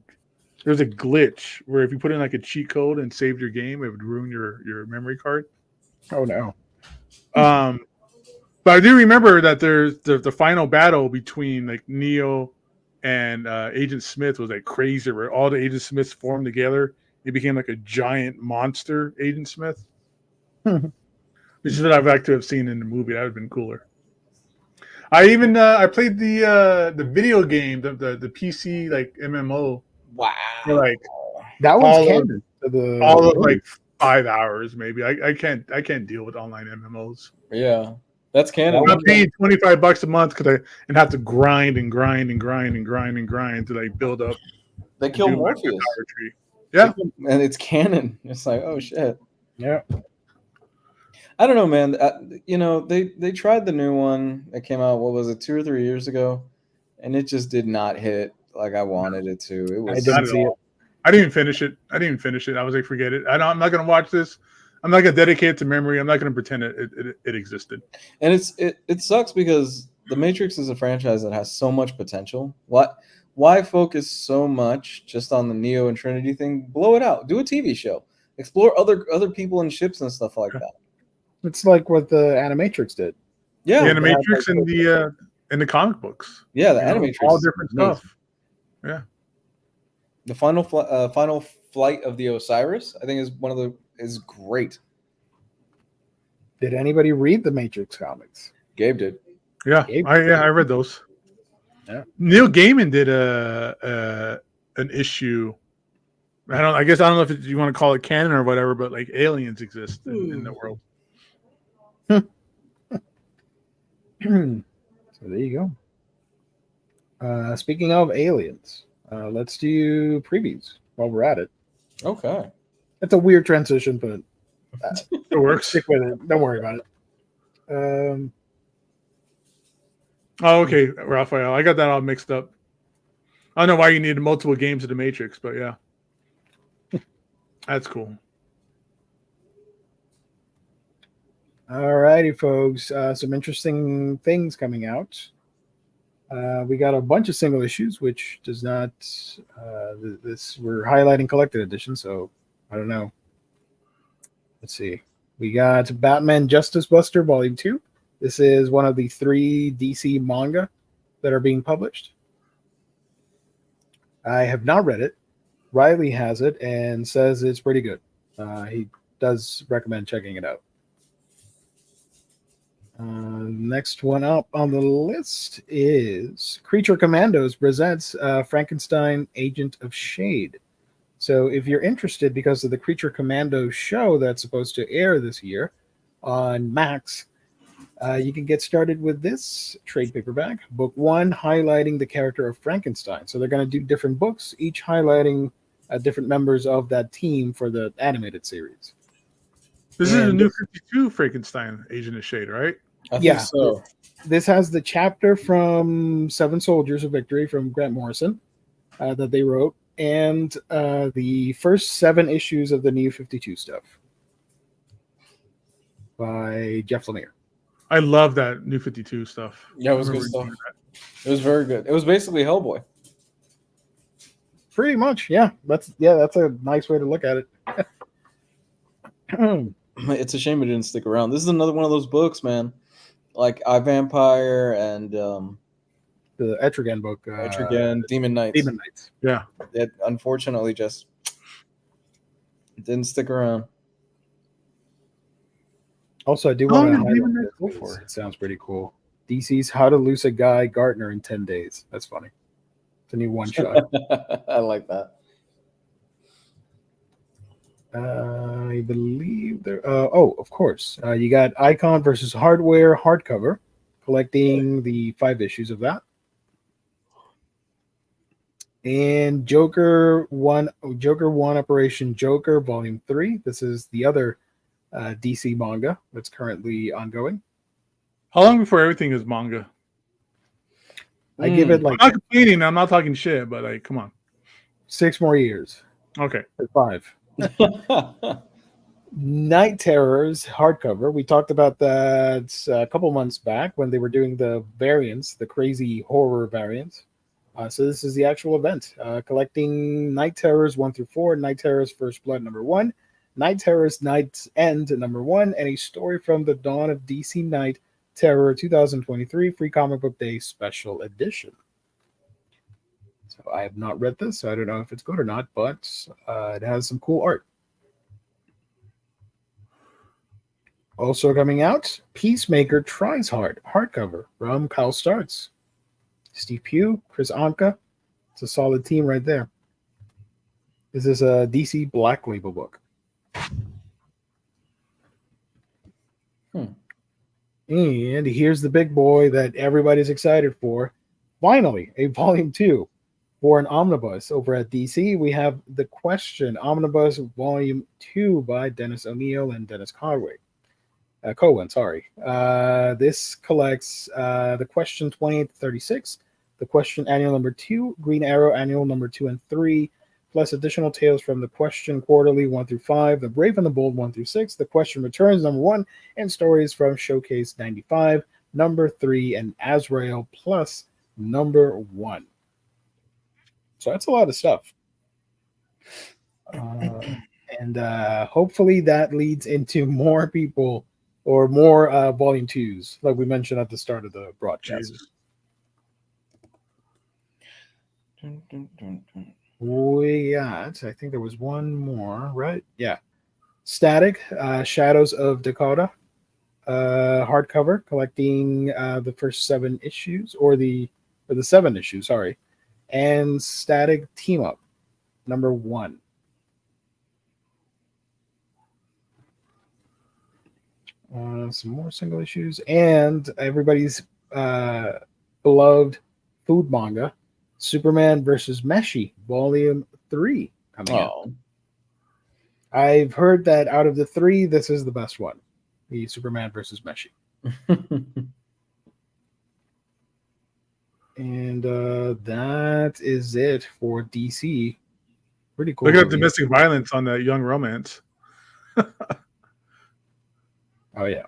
glitch where if you put in like a cheat code and saved your game, it would ruin your memory card. Oh no. But I do remember that there's the final battle between like Neo and Agent Smith was like crazy, where all the Agent Smiths formed together. It became like a giant monster Agent Smith. Which is what I'd like to have seen in the movie. That would have been cooler. I even I played the video game, the PC like MMO. Wow. Like that was canon. All of like 5 hours maybe. I can't deal with online MMOs. Yeah. That's canon. I'm paying $25 a month and have to grind and grind and grind and grind and grind to like build up. They kill Morpheus. Yeah. And it's canon. It's like, oh shit. Yeah. I don't know, man. They tried the new one that came out, what was it, 2 or 3 years ago? And it just did not hit like I wanted it to. It was I didn't see it. I didn't finish it. I was like, forget it. I'm not going to watch this. I'm not going to dedicate it to memory. I'm not going to pretend it existed. And it sucks because The Matrix is a franchise that has so much potential. Why focus so much just on the Neo and Trinity thing? Blow it out. Do a TV show. Explore other people and ships and stuff like that. It's like what the Animatrix did. Yeah, the Animatrix and the comic books. Yeah, the Animatrix, all different stuff. Yeah, the final flight of the Osiris, I think, is great. Did anybody read the Matrix comics? Gabe did. Yeah, I read those. Yeah, Neil Gaiman did an issue. I don't know if you want to call it canon or whatever, but like aliens exist in the world. So there you go. Speaking of aliens, let's do previews while we're at it. Okay. It's a weird transition, but it works. Stick with it. Don't worry about it. Oh, okay, Raphael. I got that all mixed up. I don't know why you needed multiple games of the Matrix, but yeah. That's cool. All righty, folks. Some interesting things coming out. We got a bunch of single issues, which does not. We're highlighting collected edition, so I don't know. Let's see. We got Batman Justice Buster Volume 2. This is one of the 3 DC manga that are being published. I have not read it. Riley has it and says it's pretty good. He does recommend checking it out. Next one up on the list is Creature Commandos presents Frankenstein Agent of Shade. So if you're interested, because of the Creature Commando show that's supposed to air this year on Max, you can get started with this trade paperback, book 1, highlighting the character of Frankenstein. So they're going to do different books, each highlighting different members of that team for the animated series. This is a new 52 Frankenstein Agent of Shade, right? I think so. This has the chapter from Seven Soldiers of Victory from Grant Morrison that they wrote, and the first 7 issues of the new 52 stuff by Jeff Lemire. I love that new 52 stuff. Yeah, it was good stuff. It was very good. It was basically Hellboy. Pretty much, yeah. That's a nice way to look at it. It's a shame it didn't stick around. This is another one of those books, man. Like I Vampire and the Etrigan book. Etrigan, Demon Knights. Demon Knights. Yeah. It unfortunately just didn't stick around. Also, I do want to highlight go for it. It sounds pretty cool. DC's How to Lose a Guy Gardner in 10 Days. That's funny. It's a new one shot. I like that. I believe there. Of course. You got Icon versus Hardware hardcover, collecting the 5 issues of that. And Joker 1 Operation Joker Volume 3. This is the other DC manga that's currently ongoing. How long before everything is manga? I give it like. I'm not complaining. I'm not talking shit, but like, come on. 6 more years. Okay. 5. Night Terrors hardcover. We talked about that a couple months back when they were doing the variants, the crazy horror variants. So this is the actual event. Collecting Night Terrors 1 through 4, Night Terrors First Blood number 1, Night Terrors Night's End number 1, and a story from the dawn of DC Night Terror 2023 Free Comic Book Day Special Edition. So I have not read this, so I don't know if it's good or not, but it has some cool art. Also coming out, Peacemaker Tries Hard hardcover from Kyle Starts. Steve Pugh, Chris Anka. It's a solid team right there. This is a DC Black Label book. And here's the big boy that everybody's excited for. Finally, a volume 2 for an omnibus over at DC. We have The Question Omnibus Volume 2 by Dennis O'Neil and Dennis Cohen. This collects The Question 28-36, The Question Annual Number 2, Green Arrow Annual Number 2 and 3, plus additional tales from The Question Quarterly 1 through 5, The Brave and the Bold 1 through 6, The Question Returns number 1, and stories from Showcase 95, number 3, and Azrael plus number 1. So that's a lot of stuff. And hopefully that leads into more people or more volume 2s, like we mentioned at the start of the broadcast. We got, I think there was one more, right? Yeah. Static, Shadows of Dakota, hardcover, collecting the first 7 issues, or the 7 issues, sorry. And Static Team Up, number 1. Some more single issues, and everybody's beloved food manga, Superman versus Meshi, Volume 3 coming out. I've heard that out of the 3, this is the best one, the Superman versus Meshi. And that is it for DC. Pretty cool. Look at domestic violence on that Young Romance. Oh yeah.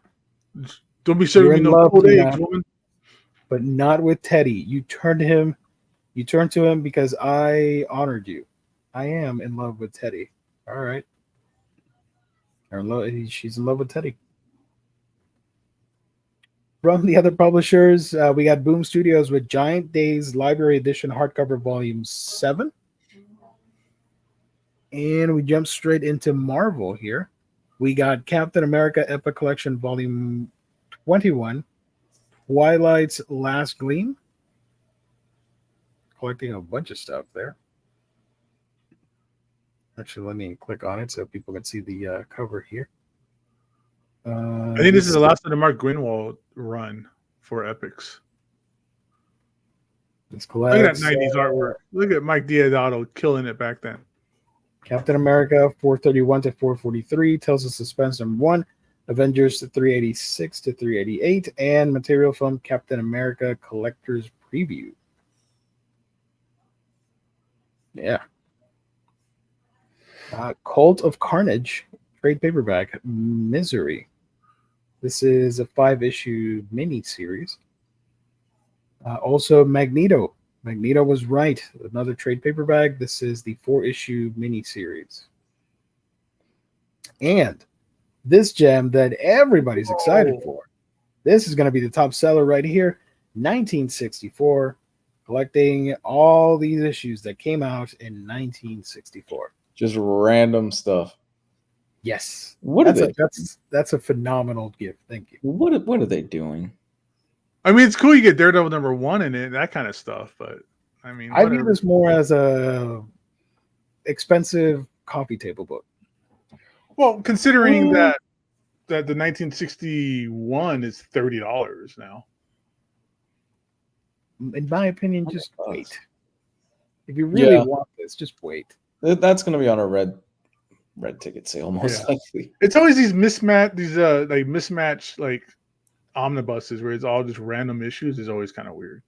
Don't be sure you know old age, woman. But not with Teddy. You turn to him because I honored you. I am in love with Teddy. All right. She's in love with Teddy. From the other publishers, we got Boom Studios with Giant Days Library Edition hardcover volume 7. And we jump straight into Marvel here. We got Captain America Epic Collection volume 21, Twilight's Last Gleam. Collecting a bunch of stuff there. Actually, let me click on it so people can see the cover here. I think this is the last of the Mark Greenwald run for Epics. Look at that 90s artwork. Look at Mike Deodato killing it back then. Captain America 431 to 443, Tales of Suspense #1, Avengers 386 to 388, and material from Captain America Collector's Preview. Yeah. Cult of Carnage, trade paperback, Misery. This is a 5-issue mini-series. Also, Magneto. Magneto was right. Another trade paperback. This is the 4-issue mini-series. And this gem that everybody's excited for. This is going to be the top seller right here. 1964. Collecting all these issues that came out in 1964. Just random stuff. Yes. That's a phenomenal gift. Thank you. What are they doing? I mean, it's cool you get Daredevil #1 in it, that kind of stuff, but I mean, I view this more as a expensive coffee table book. Well, considering that the 1961 is $30 now. In my opinion, just wait. If you really want this, just wait. That's going to be on a red ticket sale most likely. It's always these mismatched like omnibuses where it's all just random issues is always kind of weird.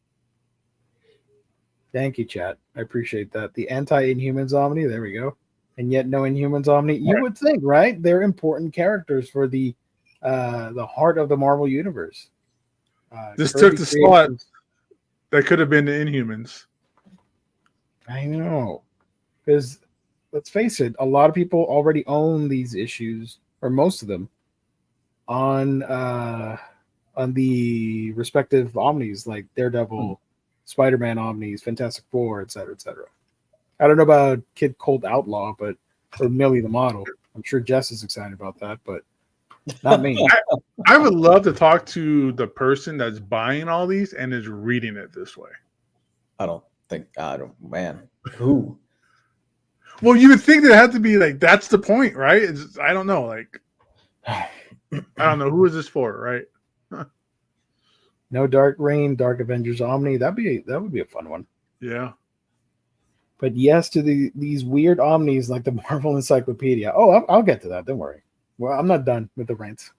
Thank you, chat. I appreciate that. The anti-Inhumans Omni, there we go. And yet no Inhumans Omni. You would think, right? They're important characters for the heart of the Marvel universe. This took the slot that could have been the Inhumans. I know. Because let's face it, a lot of people already own these issues, or most of them, on the respective Omnis, like Daredevil, Spider-Man Omnis, Fantastic Four, etc., etc. I don't know about Kid Cold Outlaw, or Millie the Model. I'm sure Jess is excited about that, but not me. I would love to talk to the person that's buying all these and is reading it this way. Man, who? Well, you would think that it had to be like, that's the point, right? I don't know. Like, I don't know. Who is this for, right? No Dark Reign, Dark Avengers Omni. That would be a fun one. Yeah. But yes to these weird Omnis like the Marvel Encyclopedia. Oh, I'll get to that. Don't worry. Well, I'm not done with the rants.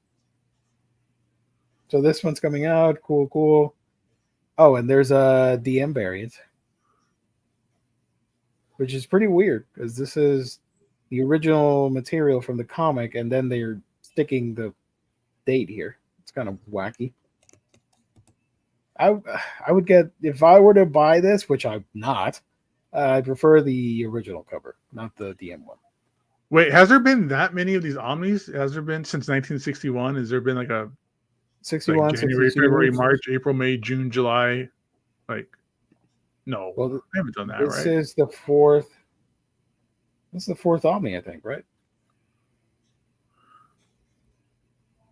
So this one's coming out. Cool. Oh, and there's a DM variant, which is pretty weird because this is the original material from the comic, and then they're sticking the date here. It's kind of wacky. I would get, if I were to buy this, which I'm not, I prefer the original cover, not the DM one. Wait, has there been that many of these Omnis? Has there been since 1961? Has there been like a 61, like January, February, March, April, May, June, July? Like, no, well, I haven't done that, this right? This is the fourth Omni, I think, right?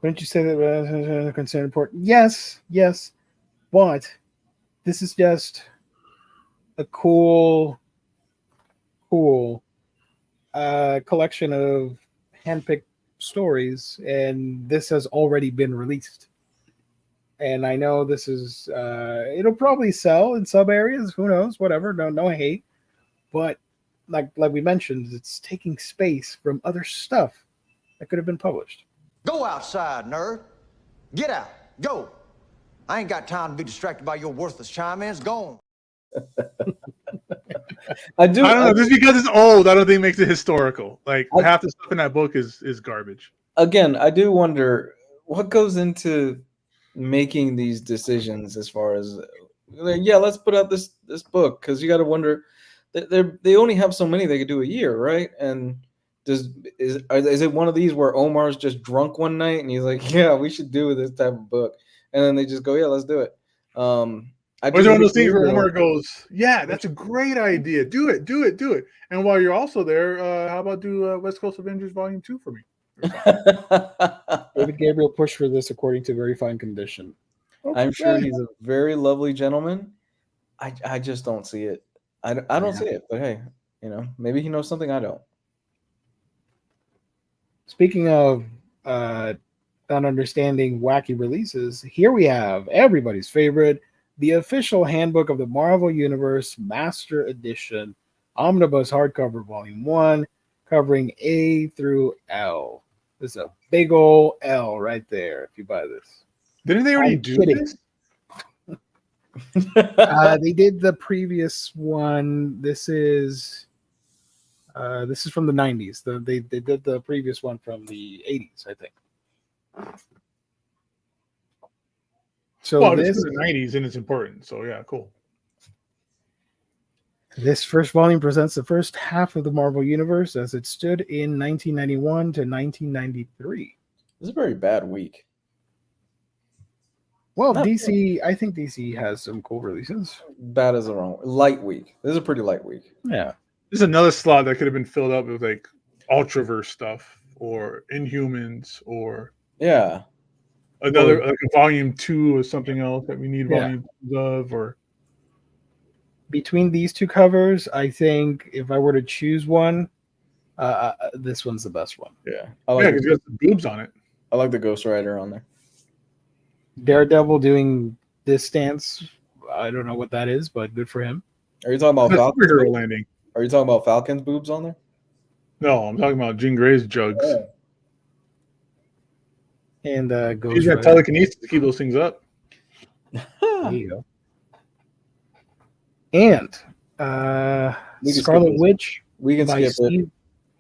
Wouldn't you say that was a concern important? Yes, but this is just a cool collection of handpicked stories, and this has already been released. And I know this is it'll probably sell in some areas. Who knows? Whatever. No hate. But like we mentioned, it's taking space from other stuff that could have been published. Go outside, nerd. Get out. Go. I ain't got time to be distracted by your worthless chime-ins. Go on. I don't know. Just because it's old, I don't think it makes it historical. Like half the stuff in that book is garbage. Again, I do wonder what goes into making these decisions as far as let's put out this book, because you got to wonder they only have so many they could do a year, right? And is it one of these where Omar's just drunk one night and he's like, yeah, we should do this type of book, and then they just go, yeah, let's do it. Or one of those things where Omar goes, yeah, that's a great idea. Do it. And while you're also there, how about do West Coast Avengers Volume 2 for me? David Gabriel pushed for this according to Very Fine Condition. Okay. I'm sure he's a very lovely gentleman. I just don't see it. I don't see it, but hey, maybe he knows something I don't. Speaking of not understanding wacky releases, here we have everybody's favorite, the official handbook of the Marvel Universe Master Edition, Omnibus hardcover volume 1, covering A through L. There's a big old L right there if you buy this. Didn't they already do this? They did the previous one. This is from the 90s. They did the previous one from the 80s, I think. So this is the 90s and it's important. So yeah, cool. This first volume presents the first half of the Marvel Universe as it stood in 1991 to 1993. This is a very bad week. Well, DC, I think DC has some cool releases. Bad is the wrong light week. This is a pretty light week. Yeah. This is another slot that could have been filled up with like Ultraverse stuff or Inhumans or another like a volume 2 or something else that we need volume of. Or between these two covers, I think if I were to choose one, this one's the best one. Yeah, because it got the boobs on it. I like the Ghost Rider on there. Daredevil doing this stance. I don't know what that is, but good for him. Are you talking about Falcon's landing? Are you talking about Falcon's boobs on there? No, I'm talking about Jean Grey's jugs. Yeah. And Ghost He's got telekinesis to keep those things up. There you go. And Scarlet Witch by Steve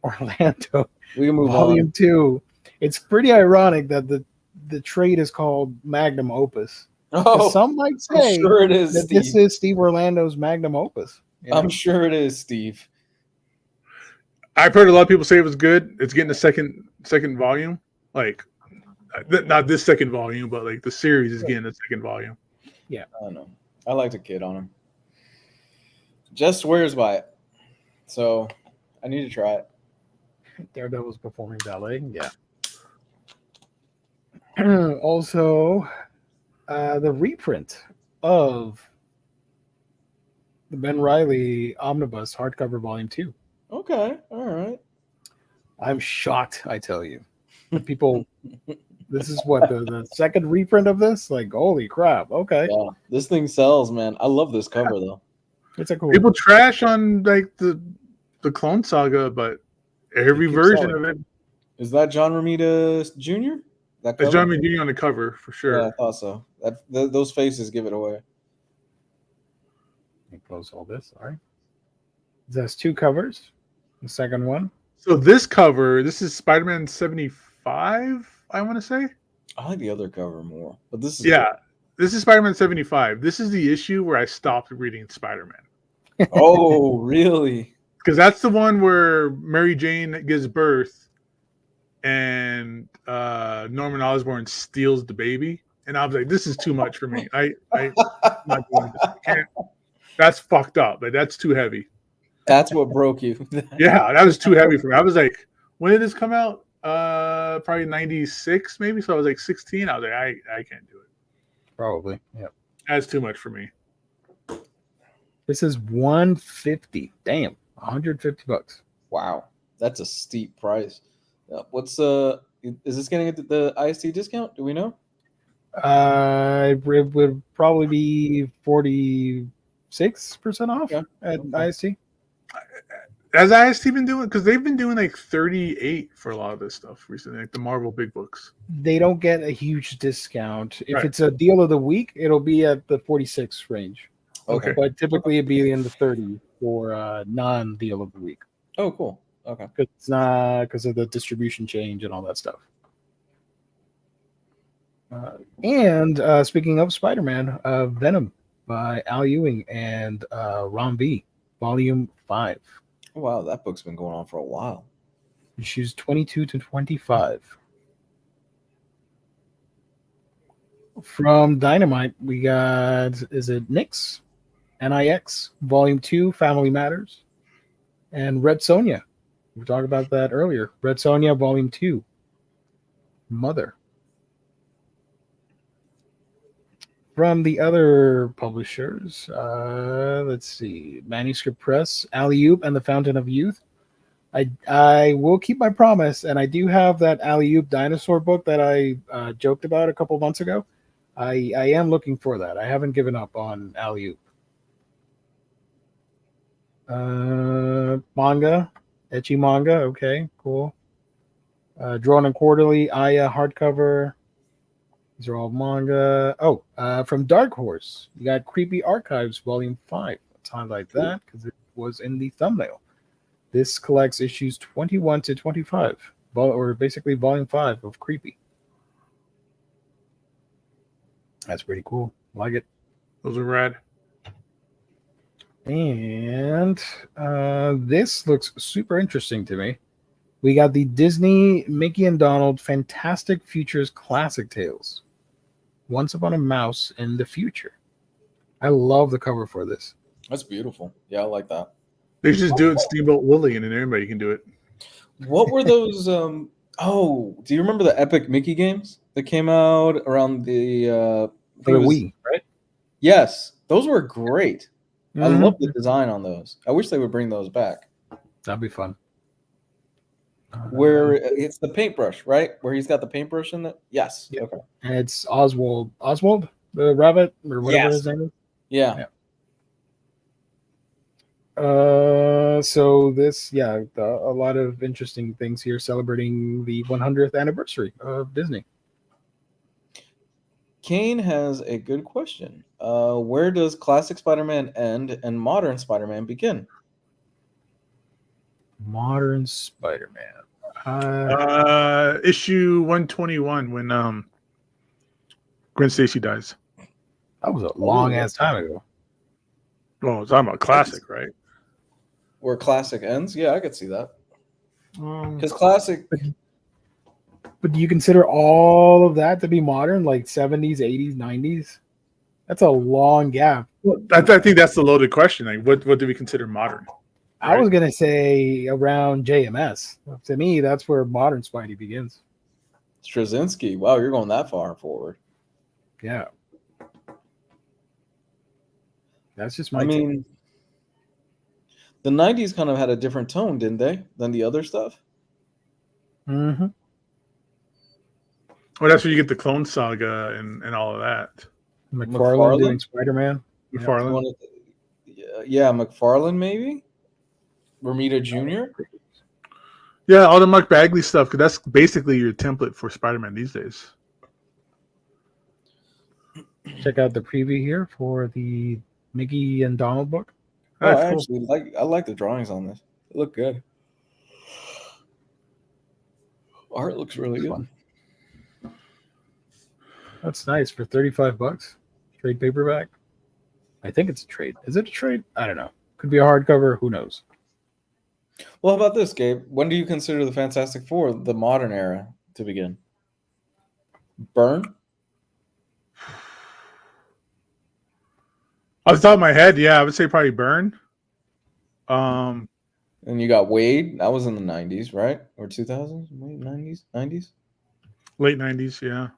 Orlando. We can move Volume 2. It's pretty ironic that the trade is called Magnum Opus. Some might say it is, that this is Steve Orlando's Magnum Opus. I'm sure it is, Steve. I've heard a lot of people say it was good. It's getting a second volume. Like, not this second volume, but like the series is getting a second volume. Yeah. I don't know. I like the kid on him. Just swears by it. So I need to try it. Daredevil's performing ballet. Yeah. Also, the reprint of the Ben Reilly Omnibus hardcover volume 2. Okay. All right. I'm shocked, I tell you. People, this is what, the second reprint of this? Like, holy crap. Okay. Yeah, this thing sells, man. I love this cover, though. It's a cool. People trash on like the Clone Saga, but every version of it. Is that John Romita Jr.? It's John Romita Jr. on the cover for sure. Yeah, I thought so. Those faces give it away. Let me close all this. All right. It has 2 covers. The second one. So this cover, this is Spider-Man 75, I want to say. I like the other cover more, but this is this is Spider-Man 75. This is the issue where I stopped reading Spider-Man. Oh, really? Because that's the one where Mary Jane gives birth and Norman Osborn steals the baby. And I was like, this is too much for me. I'm not doing this. I can't. That's fucked up. Like, that's too heavy. That's what broke you. Yeah, that was too heavy for me. I was like, when did this come out? Probably 96, maybe. So I was like 16. I was like, I can't do it. Probably. Yeah. That's too much for me. This is $150. Damn. $150. Wow. That's a steep price. What's is this getting the IST discount? Do we know? It would probably be 46% off at IST. Has IST been doing? Because they've been doing like 38 for a lot of this stuff recently, like the Marvel big books. They don't get a huge discount. If it's a deal of the week, it'll be at the 46 range. Okay. But typically it'd be in the 30 for non-deal of the week. Oh, cool. Okay. It's not because of the distribution change and all that stuff. And speaking of Spider-Man, Venom by Al Ewing and Ron V, Volume 5. Oh, wow, that book's been going on for a while. Issues 22 to 25. From Dynamite, we got, is it Nix? NIX, Volume 2, Family Matters. And Red Sonja. We talked about that earlier. Red Sonja, Volume 2. Mother. From the other publishers, let's see, Manuscript Press, Alley Oop and the Fountain of Youth. I will keep my promise, and I do have that Alley Oop dinosaur book that I joked about a couple months ago. I am looking for that. I haven't given up on Alley Oop. Manga, ecchi manga. Okay, cool. Drawn and Quarterly, Aya hardcover. These are all manga. Oh, from Dark Horse, you got Creepy Archives Volume 5. Let's highlight that because it was in the thumbnail. This collects issues 21 to 25, or basically Volume 5 of Creepy. That's pretty cool. Like it. Those are rad. And this looks super interesting to me. We got the Disney Mickey and Donald Fantastic Futures Classic Tales. Once Upon a Mouse in the Future. I love the cover for this. That's beautiful. Yeah, I like that. They just do it Steamboat Willie, and then everybody can do it. What were those? Oh, do you remember the Epic Mickey games that came out around the Wii, right? Yes, those were great. Mm-hmm. I love the design on those. I wish they would bring those back. That'd be fun. Where it's the paintbrush, right? Where he's got the paintbrush in it. Yes. Yep. Okay. And it's Oswald, the rabbit, or whatever his name is. Yeah. So this, a lot of interesting things here celebrating the 100th anniversary of Disney. Kane has a good question. Where does classic Spider-Man end and modern Spider-Man begin? Modern Spider-Man. Issue 121 when Gwen Stacy dies. That was a long ass time ago. Well, it's talking about classic, right? Where classic ends? Yeah, I could see that. Because But classic. do you consider all of that to be modern, like 70s, 80s, 90s? That's a long gap. Well, I think that's the loaded question. Like, what do we consider modern? I was going to say around JMS. To me, that's where modern Spidey begins. Straczynski. Wow, you're going that far forward. Yeah. That's just my I mean, the 90s kind of had a different tone, didn't they, than the other stuff? Mm-hmm. Well, that's where you get the Clone Saga and all of that. McFarlane doing Spider-Man. McFarlane. Yeah, McFarlane maybe? Romita Jr.? Yeah, all the Mark Bagley stuff, because that's basically your template for Spider-Man these days. Check out the preview here for the Mickey and Donald book. Oh, I like the drawings on this. They look good. Art looks really good. That's nice for $35. Trade paperback. I think it's a trade. Is it a trade? I don't know. Could be a hardcover. Who knows? Well, how about this, Gabe? When do you consider the Fantastic Four the modern era to begin? Byrne? Off the top of my head, yeah, I would say probably Byrne. And you got Wade. That was in the 90s, right? Or 2000s? Late 90s? 90s? Late 90s, yeah.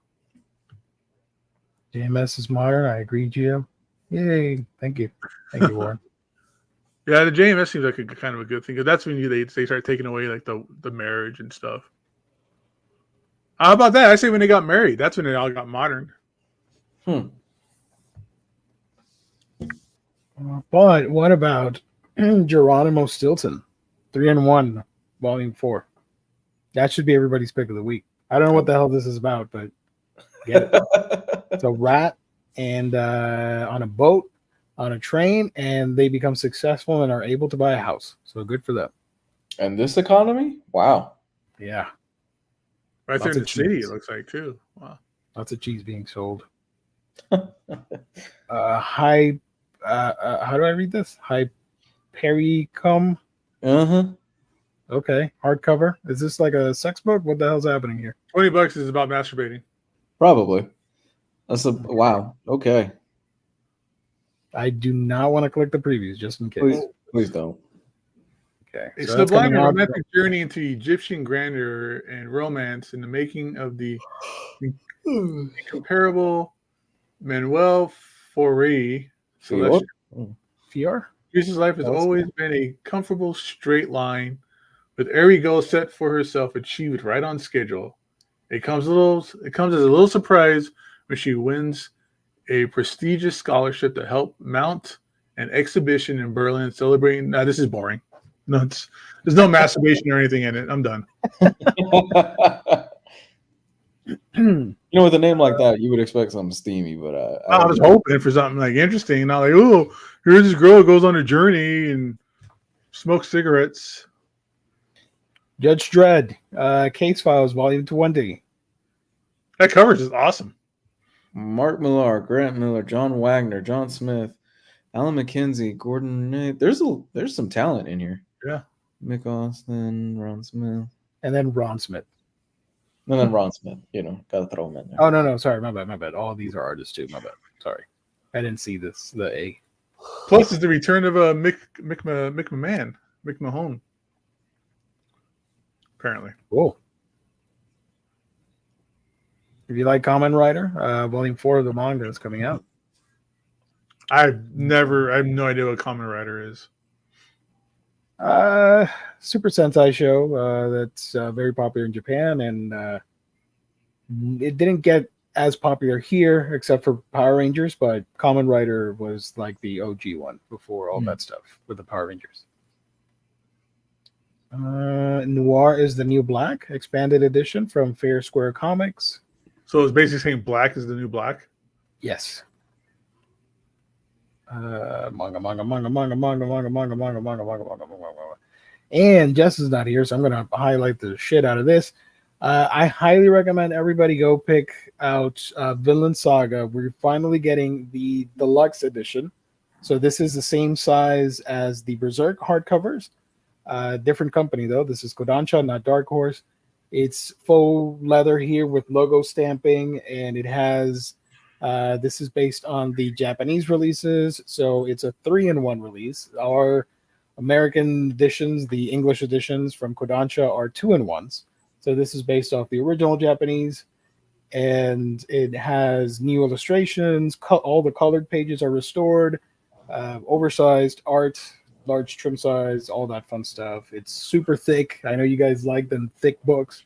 JMS is modern. I agree, Gio. Yay. Thank you. Thank you, Warren. Yeah, the JMS seems like a kind of a good thing, because that's when they start taking away like the marriage and stuff. How about that? I say when they got married, that's when it all got modern. But what about Geronimo Stilton? 3-in-1, Volume 4. That should be everybody's pick of the week. I don't know what the hell this is about, but get it. It's a rat and on a boat, on a train, and they become successful and are able to buy a house. So good for them. And this economy? Wow. Yeah. Right there in the city, it looks like, too. Wow. Lots of cheese being sold. How do I read this? Hypericum. Uh-huh. Okay. Hardcover. Is this like a sex book? What the hell's happening here? $20 is about masturbating. Probably. Wow. Okay. I do not want to click the previews just in case. Please don't. Okay. A So that's sublime coming and out. romantic journey into Egyptian grandeur and romance in the making of the incomparable Manuel Faure Celestial. Fior? Jesus' life has always been a comfortable straight line, with every goal set for herself achieved right on schedule. It comes as a little surprise when she wins a prestigious scholarship to help mount an exhibition in Berlin celebrating. Now, this is boring. No, there's no masturbation or anything in it. I'm done. With a name like that, you would expect something steamy, but I was hoping for something like interesting. Not like, oh, here's this girl who goes on a journey and smokes cigarettes. Judge Dredd, Case Files, Volume 20. That cover is awesome. Mark Millar, Grant Miller, John Wagner, John Smith, Alan McKenzie, Gordon. There's some talent in here. Yeah. Mick Austin, Ron Smith. And then Ron Smith. And then Ron Smith, gotta throw him in there. Oh, no, sorry, my bad. All these are artists too, my bad. Sorry. I didn't see the A. Plus, it's the return of Mick Mahone. Apparently. Cool. If you like Kamen Rider, Volume 4 of the manga is coming out. I have no idea what Kamen Rider is. Super Sentai show that's very popular in Japan, and it didn't get as popular here except for Power Rangers, but Kamen Rider was like the OG one before all that stuff with the Power Rangers. Noir is the New Black, expanded edition from Fair Square Comics. So it's basically saying black is the new black? Yes. Manga. And Jess is not here, so I'm going to highlight the shit out of this. I highly recommend everybody go pick out Vinland Saga. We're finally getting the deluxe edition. So this is the same size as the Berserk hardcovers. Different company, though. This is Kodansha, not Dark Horse. It's faux leather here with logo stamping, and it has... this is based on the Japanese releases, so it's a 3-in-1 release. Our American editions, the English editions from Kodansha, are 2-in-1s. So this is based off the original Japanese, and it has new illustrations. All the colored pages are restored, oversized art, large trim size, all that fun stuff. It's super thick. I know you guys like them thick books.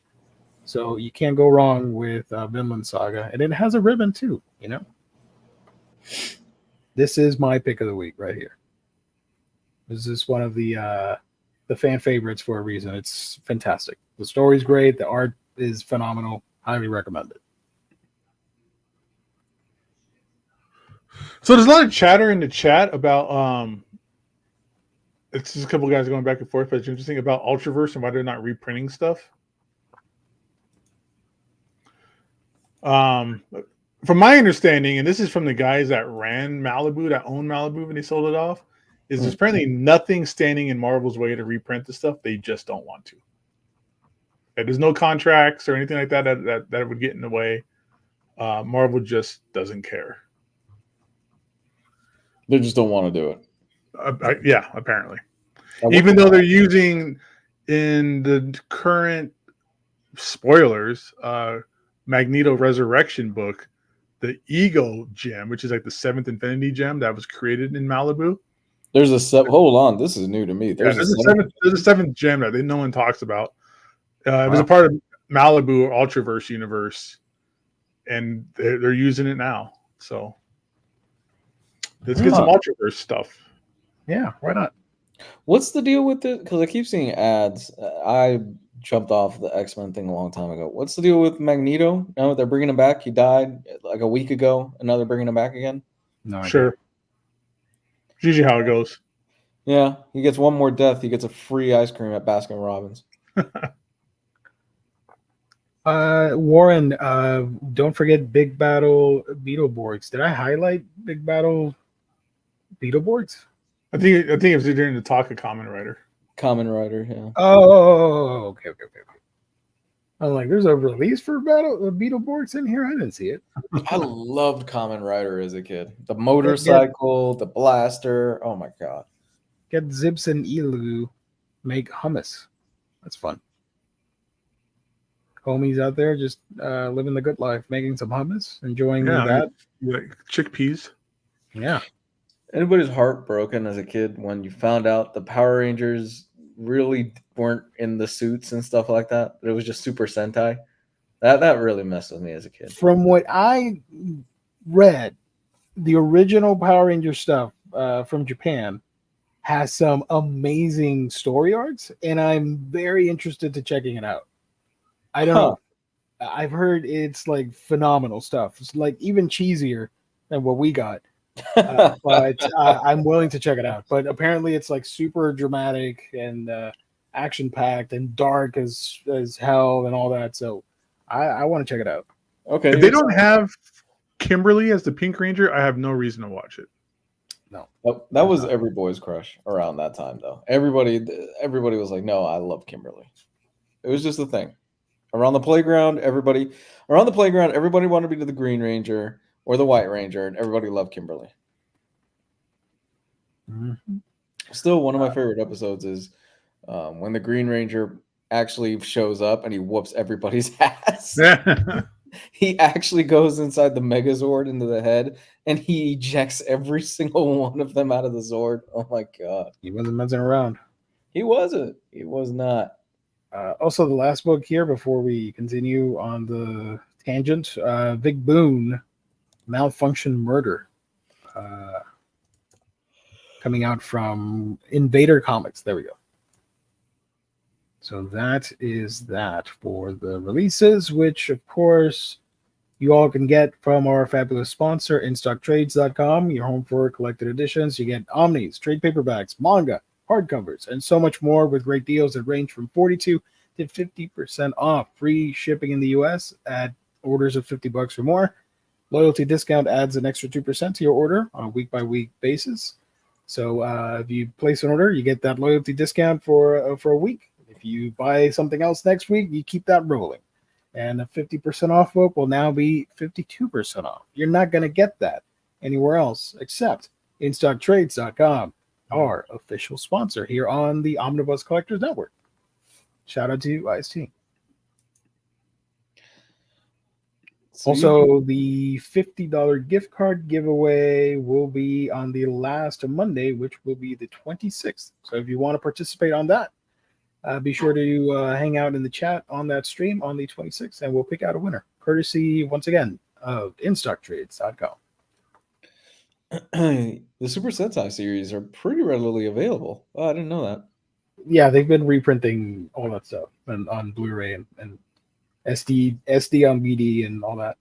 So you can't go wrong with Vinland Saga. And it has a ribbon too, This is my pick of the week right here. This is one of the fan favorites for a reason. It's fantastic. The story's great. The art is phenomenal. Highly recommend it. So there's a lot of chatter in the chat about it's just a couple guys going back and forth, but it's interesting about Ultraverse and why they're not reprinting stuff. From my understanding, and this is from the guys that ran Malibu, that owned Malibu when they sold it off, is there's apparently nothing standing in Marvel's way to reprint the stuff. They just don't want to. There's no contracts or anything like that that would get in the way. Marvel just doesn't care. They just don't want to do it. Yeah, apparently. Even though they're using in the current spoilers, Magneto Resurrection book, the Ego Gem, which is like the 7th Infinity Gem that was created in Malibu. There's a hold on, this is new to me. There's a 7th gem that no one talks about. It was a part of Malibu Ultraverse universe, and they're using it now. So let's get some Ultraverse stuff. Yeah, why not? What's the deal with it? Because I keep seeing ads. I jumped off the X-Men thing a long time ago. What's the deal with Magneto? Now they're bringing him back. He died like a week ago, and now they're bringing him back again. No, sure. It's usually how it goes. Yeah, he gets one more death. He gets a free ice cream at Baskin Robbins. Warren, don't forget Big Battle Beetleborgs. Did I highlight Big Battle Beetleborgs? I think it was during the talk of Kamen Rider. Kamen Rider, yeah. Oh, okay. I'm like, there's a release for Beetleborgs in here. I didn't see it. I loved Kamen Rider as a kid. The motorcycle, the blaster. Oh my god. Get Zips and Elu. make hummus. That's fun. Homies out there just living the good life, making some hummus, enjoying that. Like chickpeas. Yeah. Anybody's heart broken as a kid when you found out the Power Rangers really weren't in the suits and stuff like that? It was just Super Sentai. That really messed with me as a kid. From what I read, the original Power Ranger stuff from Japan has some amazing story arcs, and I'm very interested to checking it out. I don't know. I've heard it's like phenomenal stuff. It's like even cheesier than what we got. But I'm willing to check it out. But apparently it's like super dramatic and action packed and dark as hell and all that. So I want to check it out. Okay. If they don't have Kimberly as the Pink Ranger, I have no reason to watch it. No. That was every boy's crush around that time, though. Everybody was like, no, I love Kimberly. It was just a thing. Around the playground, everybody wanted to be the Green Ranger or the White Ranger, and everybody loved Kimberly. Mm-hmm. Still, one of my favorite episodes is when the Green Ranger actually shows up and he whoops everybody's ass. He actually goes inside the Megazord into the head, and he ejects every single one of them out of the Zord. Oh my god. He wasn't messing around. He wasn't. He was not. Also, the last book here before we continue on the tangent, Vic Boone, Malfunction Murder, coming out from Invader Comics. There we go. So that is that for the releases, which, of course, you all can get from our fabulous sponsor, InStockTrades.com, your home for collected editions. You get Omnis, trade paperbacks, manga, hardcovers, and so much more with great deals that range from 42 to 50% off. Free shipping in the U.S. at orders of $50 or more. Loyalty discount adds an extra 2% to your order on a week-by-week basis. So if you place an order, you get that loyalty discount for a week. If you buy something else next week, you keep that rolling. And a 50% off book will now be 52% off. You're not going to get that anywhere else except InStockTrades.com, our official sponsor here on the Omnibus Collectors Network. Shout out to IST. Also, the $50 gift card giveaway will be on the last Monday, which will be the 26th. So if you want to participate on that, be sure to hang out in the chat on that stream on the 26th, and we'll pick out a winner. Courtesy, once again, of InStockTrades.com. The Super Sentai series are pretty readily available. Oh, I didn't know that. Yeah, they've been reprinting all that stuff on Blu-ray and SD on BD and all that.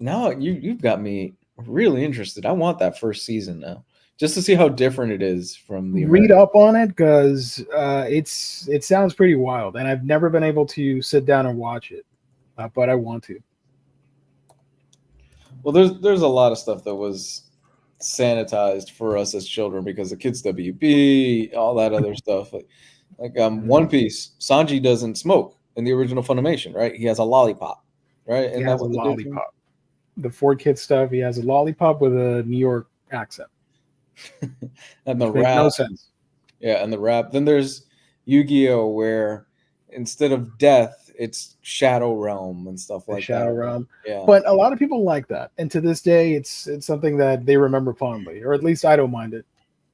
Now you've got me really interested. I want that first season now, just to see how different it is from the Read up on it, because it sounds pretty wild, and I've never been able to sit down and watch it, but I want to. Well, there's a lot of stuff that was sanitized for us as children because the Kids WB, all that other stuff. Like One Piece, Sanji doesn't smoke in the original Funimation, right? He has a lollipop, right? And he has a lollipop. The 4Kids stuff, he has a lollipop with a New York accent. And the rap, no sense. Yeah, and the rap. Then there's Yu-Gi-Oh, where instead of death, it's Shadow Realm and stuff like that. Shadow Realm. Yeah. But a lot of people like that. And to this day, it's something that they remember fondly. Or at least I don't mind it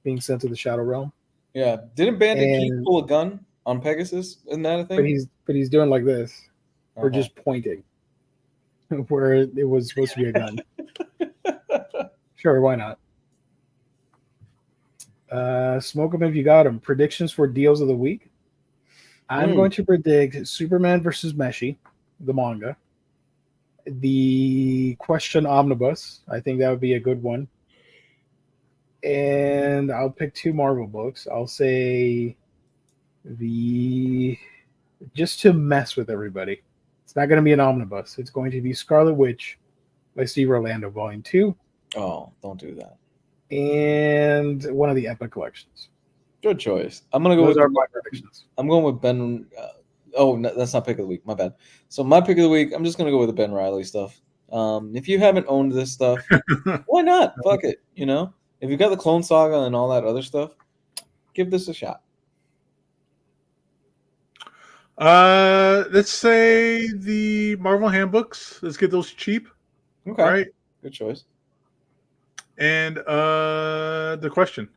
being sent to the Shadow Realm. Yeah. Didn't Bandit Keith pull a gun on Pegasus? Isn't that a thing? But he's doing like this. Or just pointing. Where it was supposed to be a gun. Sure, why not? Smoke them if you got them. Predictions for deals of the week. I'm going to predict Superman versus Meshi, the manga. The Question Omnibus. I think that would be a good one. And I'll pick 2 Marvel books. I'll say just to mess with everybody. It's not going to be an omnibus. It's going to be Scarlet Witch by Steve Orlando, Volume 2. Oh, don't do that. And one of the Epic collections. Good choice. I'm gonna go Those with are my predictions. I'm going with Ben. No, that's not pick of the week. My bad. So my pick of the week, I'm just gonna go with the Ben Reilly stuff. If you haven't owned this stuff, why not? Fuck it. You know, if you got the Clone Saga and all that other stuff, give this a shot. Let's say the Marvel handbooks. Let's get those cheap. Okay. Right. Good choice. And the question.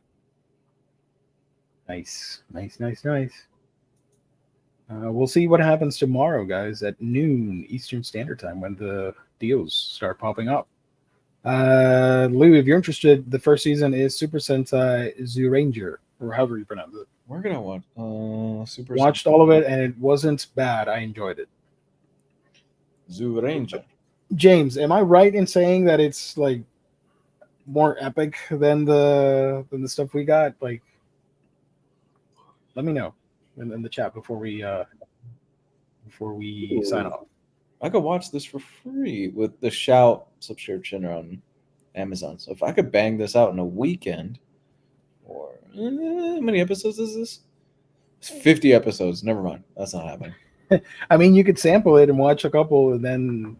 Nice. We'll see what happens tomorrow, guys, at noon Eastern Standard Time when the deals start popping up. Lou, if you're interested, the first season is Super Sentai Zyuranger, or however you pronounce it. Where can I watch? Watched all of it, and it wasn't bad. I enjoyed it. Zyuranger. James, am I right in saying that it's like more epic than the stuff we got? Like, let me know in the chat before we sign off. I could watch this for free with the Shout subscription on Amazon. So if I could bang this out in a weekend, or how many episodes is this? It's 50 episodes. Never mind. That's not happening. I mean, you could sample it and watch a couple, and then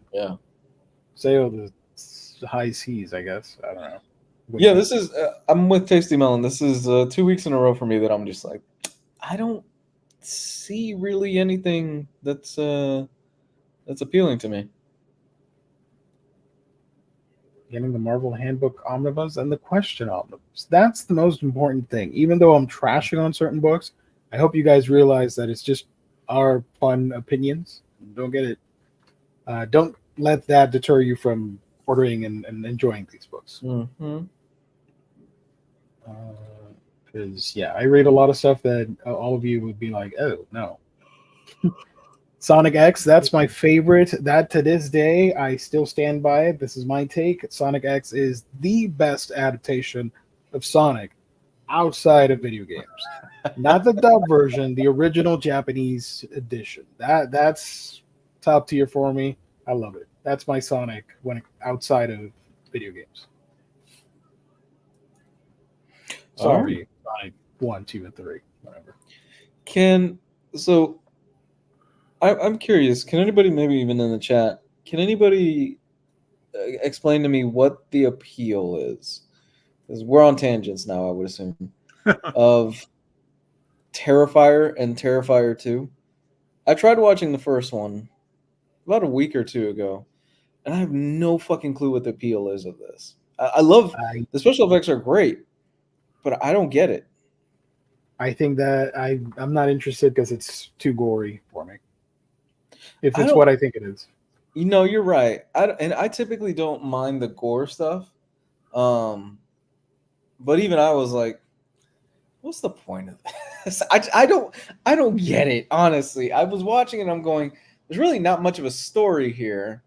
sail the high seas. I guess I don't know. Yeah, this is. I'm with Tasty Melon. This is 2 weeks in a row for me that I'm just like, I don't see really anything that's appealing to me. Getting the Marvel Handbook Omnibus and the Question Omnibus. That's the most important thing. Even though I'm trashing on certain books, I hope you guys realize that it's just our fun opinions. Don't get it. Don't let that deter you from ordering and enjoying these books. Because, I read a lot of stuff that all of you would be like, oh, no. Sonic X, that's my favorite. That to this day, I still stand by it. This is my take. Sonic X is the best adaptation of Sonic outside of video games. Not the dub version, the original Japanese edition. That's top tier for me. I love it. That's my Sonic outside of video games. Sorry, Sonic 1, 2, and 3, whatever. I'm curious. Can anybody, maybe even in the chat, can anybody explain to me what the appeal is? Because we're on tangents now, I would assume, of Terrifier and Terrifier 2. I tried watching the first one about a week or two ago, and I have no fucking clue what the appeal is of this. I love the special effects are great, but I don't get it. I think that I'm not interested because it's too gory for me. If it's what I think it is. You know, you're right. I typically don't mind the gore stuff. But even I was like, what's the point of this? I don't get it, honestly. I was watching and I'm going, there's really not much of a story here.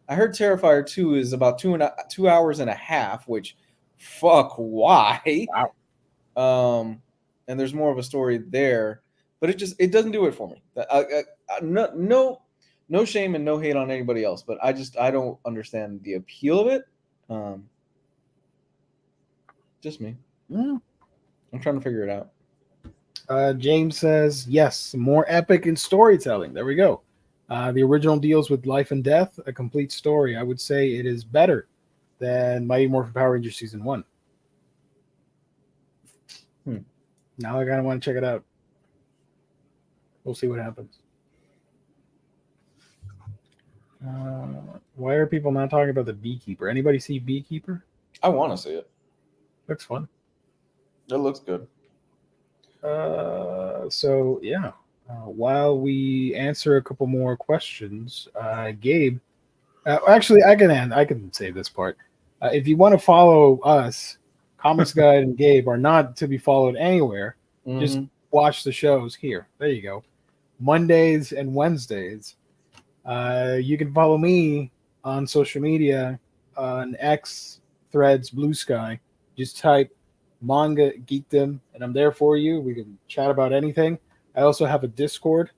I heard Terrifier 2 is about 2 hours and a half, which fuck, why? Wow. And there's more of a story there, but it doesn't do it for me. No shame and no hate on anybody else, but I don't understand the appeal of it. Just me. I'm trying to figure it out. James says, yes, more epic in storytelling. There we go. The original deals with life and death, a complete story. I would say it is better than Mighty Morphin Power Rangers Season 1. Now I kind of want to check it out. We'll see what happens. Why are people not talking about the Beekeeper? Anybody see Beekeeper? I want to see it. Looks fun. It looks good. While we answer a couple more questions, Gabe, actually, I can say this part. If you want to follow us, Comics Guide and Gabe are not to be followed anywhere. Just watch the shows here. There you go. Mondays and Wednesdays. You can follow me on social media on X, Threads, Blue Sky. Just type Manga Geekdom, and I'm there for you. We can chat about anything. I also have a Discord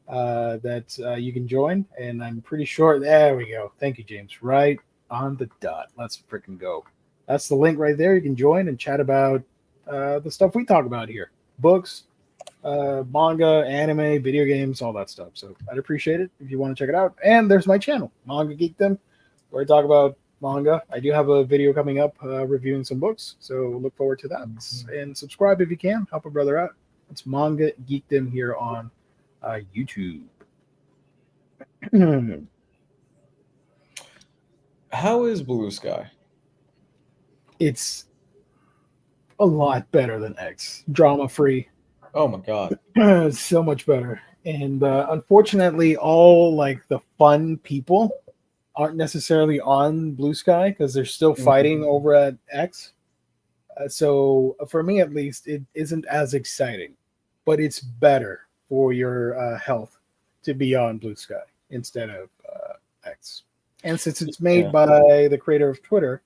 that you can join, and I'm pretty sure. There we go. Thank you, James. Right on the dot. Let's freaking go. That's the link right there. You can join and chat about the stuff we talk about here. Books, manga, anime, video games, all that stuff. So I'd appreciate it if you want to check it out. And there's my channel, Manga Geekdom, where I talk about manga. I do have a video coming up reviewing some books, so look forward to that. And subscribe if you can. Help a brother out. It's Manga Geekdom here on YouTube. How is Blue Sky? It's a lot better than X. Drama free. Oh my god. So much better. And unfortunately, all like the fun people aren't necessarily on Blue Sky because they're still fighting over at X. So for me, at least, it isn't as exciting, but it's better for your health to be on Blue Sky instead of X. And since it's made by the creator of Twitter,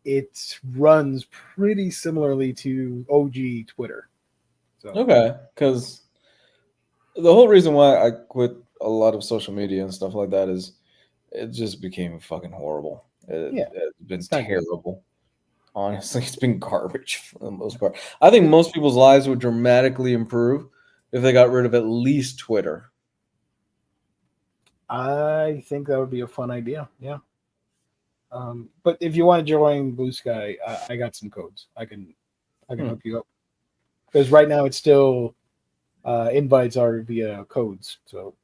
it runs pretty similarly to OG Twitter. So. Okay, because the whole reason why I quit a lot of social media and stuff like that is it just became fucking horrible. It's been terrible. Honestly, it's been garbage for the most part. I think most people's lives would dramatically improve if they got rid of at least Twitter. I think that would be a fun idea. Yeah. But if you want to join Blue Sky, I got some codes. I can hook you up. Because right now it's still invites are via codes, so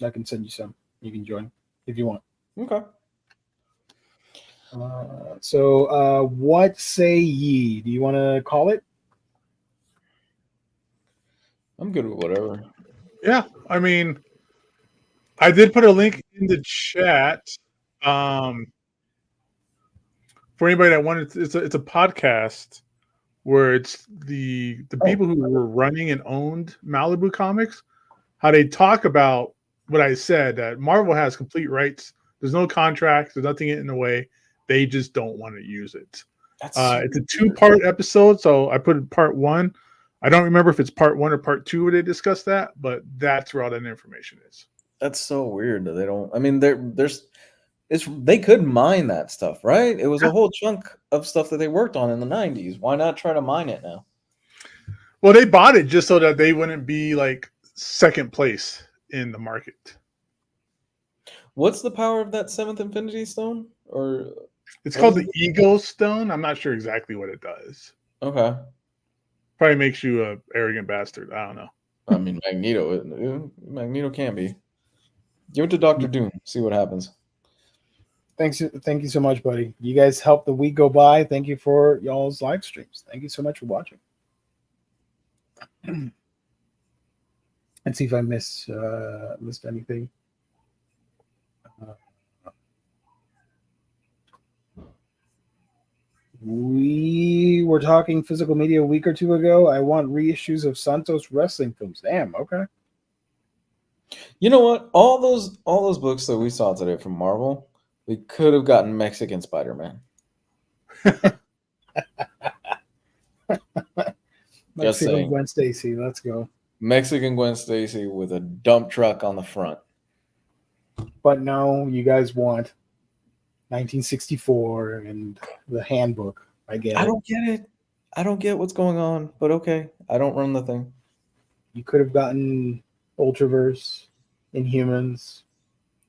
I can send you some. You can join if you want. Okay. So what say ye? Do you want to call it? I'm good with whatever. Yeah, I mean, I did put a link in the chat. For anybody that wanted, it's a podcast where it's the people who were running and owned Malibu Comics, how they talk about what I said, that Marvel has complete rights. There's no contracts. There's nothing in the way. They just don't want to use it. It's a 2-part episode, so I put in part 1. I don't remember if it's part 1 or part 2 where they discuss that, but that's where all that information is. That's so weird that they don't. I mean, they could mine that stuff, right? It was a whole chunk of stuff that they worked on in the 90s. Why not try to mine it now? Well, they bought it just so that they wouldn't be like second place in the market. What's the power of that 7th Infinity Stone? Or it's called the Ego Stone. I'm not sure exactly what it does. Okay. Probably makes you a arrogant bastard. I don't know. I mean, Magneto can be. Give it to Dr. Doom. See what happens. Thank you so much, buddy. You guys helped the week go by. Thank you for y'all's live streams. Thank you so much for watching. Let's see if I missed anything. We were talking physical media a week or two ago. I want reissues of Santos wrestling films. Damn, okay. You know what? All those books that we saw today from Marvel, we could have gotten Mexican Spider-Man. Mexican Gwen Stacy, let's go. Mexican Gwen Stacy with a dump truck on the front. But no, you guys want 1964 and the handbook. I get it. I don't get it. I don't get what's going on, but okay. I don't run the thing. You could have gotten Ultraverse, Inhumans.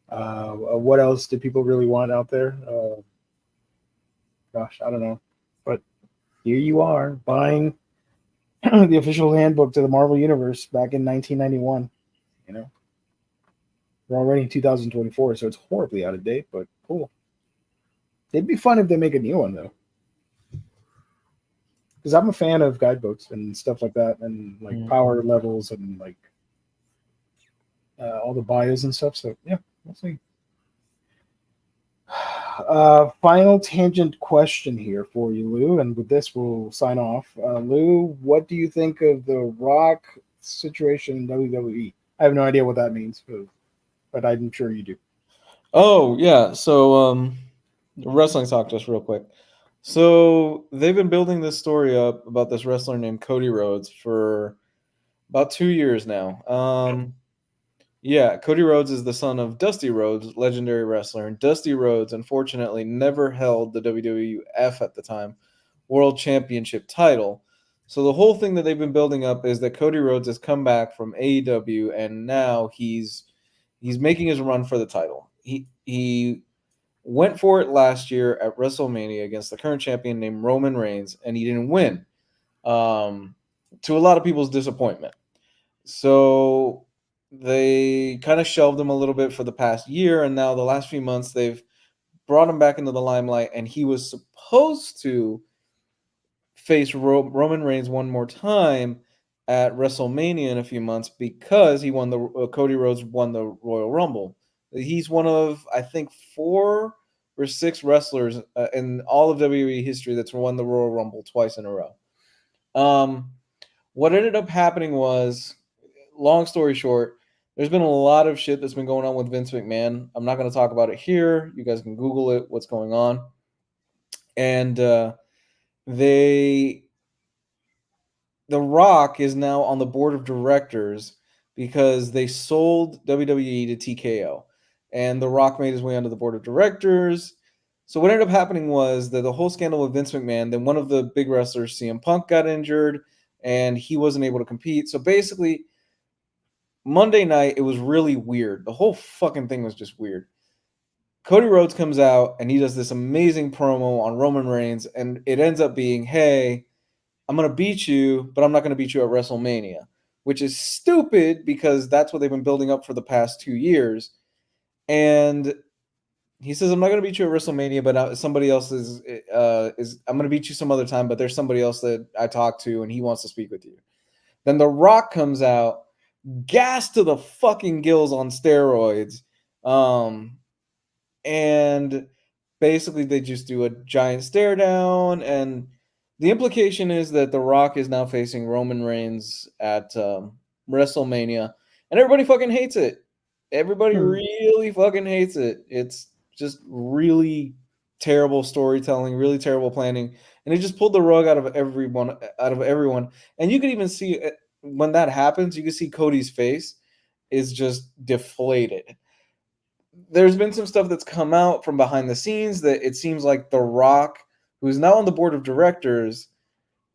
What else do people really want out there? Gosh, I don't know. But here you are buying the official handbook to the Marvel Universe back in 1991. You know, we're already in 2024, so it's horribly out of date, but cool. It'd be fun if they make a new one, though. Because I'm a fan of guidebooks and stuff like that, and like power levels and like all the bios and stuff. So yeah, we'll see. Final tangent question here for you, Lou, and with this we'll sign off. Lou, what do you think of the Rock situation in WWE? I have no idea what that means, but I'm sure you do. Oh yeah, so wrestling talk just real quick. So they've been building this story up about this wrestler named Cody Rhodes for about 2 years now. Yeah, Cody Rhodes is the son of Dusty Rhodes, legendary wrestler, and Dusty Rhodes, unfortunately, never held the WWF at the time World Championship title. So the whole thing that they've been building up is that Cody Rhodes has come back from AEW, and now he's making his run for the title. He went for it last year at WrestleMania against the current champion named Roman Reigns, and he didn't win, to a lot of people's disappointment. So they kind of shelved him a little bit for the past year, and now the last few months they've brought him back into the limelight, and he was supposed to face Roman Reigns one more time at WrestleMania in a few months because he won the Cody Rhodes won the Royal Rumble. He's one of, I think, 4 or 6 wrestlers in all of WWE history that's won the Royal Rumble twice in a row. What ended up happening was, long story short, there's been a lot of shit that's been going on with Vince McMahon. I'm not going to talk about it here. You guys can Google it, what's going on. And The Rock is now on the board of directors because they sold WWE to TKO. And The Rock made his way onto the board of directors. So what ended up happening was that the whole scandal with Vince McMahon, then one of the big wrestlers, CM Punk, got injured, and he wasn't able to compete. So basically, Monday night, it was really weird. The whole fucking thing was just weird. Cody Rhodes comes out, and he does this amazing promo on Roman Reigns, and it ends up being, hey, I'm going to beat you, but I'm not going to beat you at WrestleMania, which is stupid because that's what they've been building up for the past 2 years. And he says, I'm not going to beat you at WrestleMania, but somebody else is I'm going to beat you some other time, but there's somebody else that I talked to, and he wants to speak with you. Then The Rock comes out, gassed to the fucking gills on steroids. And basically they just do a giant stare down, and the implication is that The Rock is now facing Roman Reigns at WrestleMania, and everybody fucking hates it. Everybody really fucking hates it. It's just really terrible storytelling, really terrible planning, and it just pulled the rug out of everyone. And you could even see when that happens, you can see Cody's face is just deflated. There's been some stuff that's come out from behind the scenes that it seems like The Rock, who's now on the board of directors,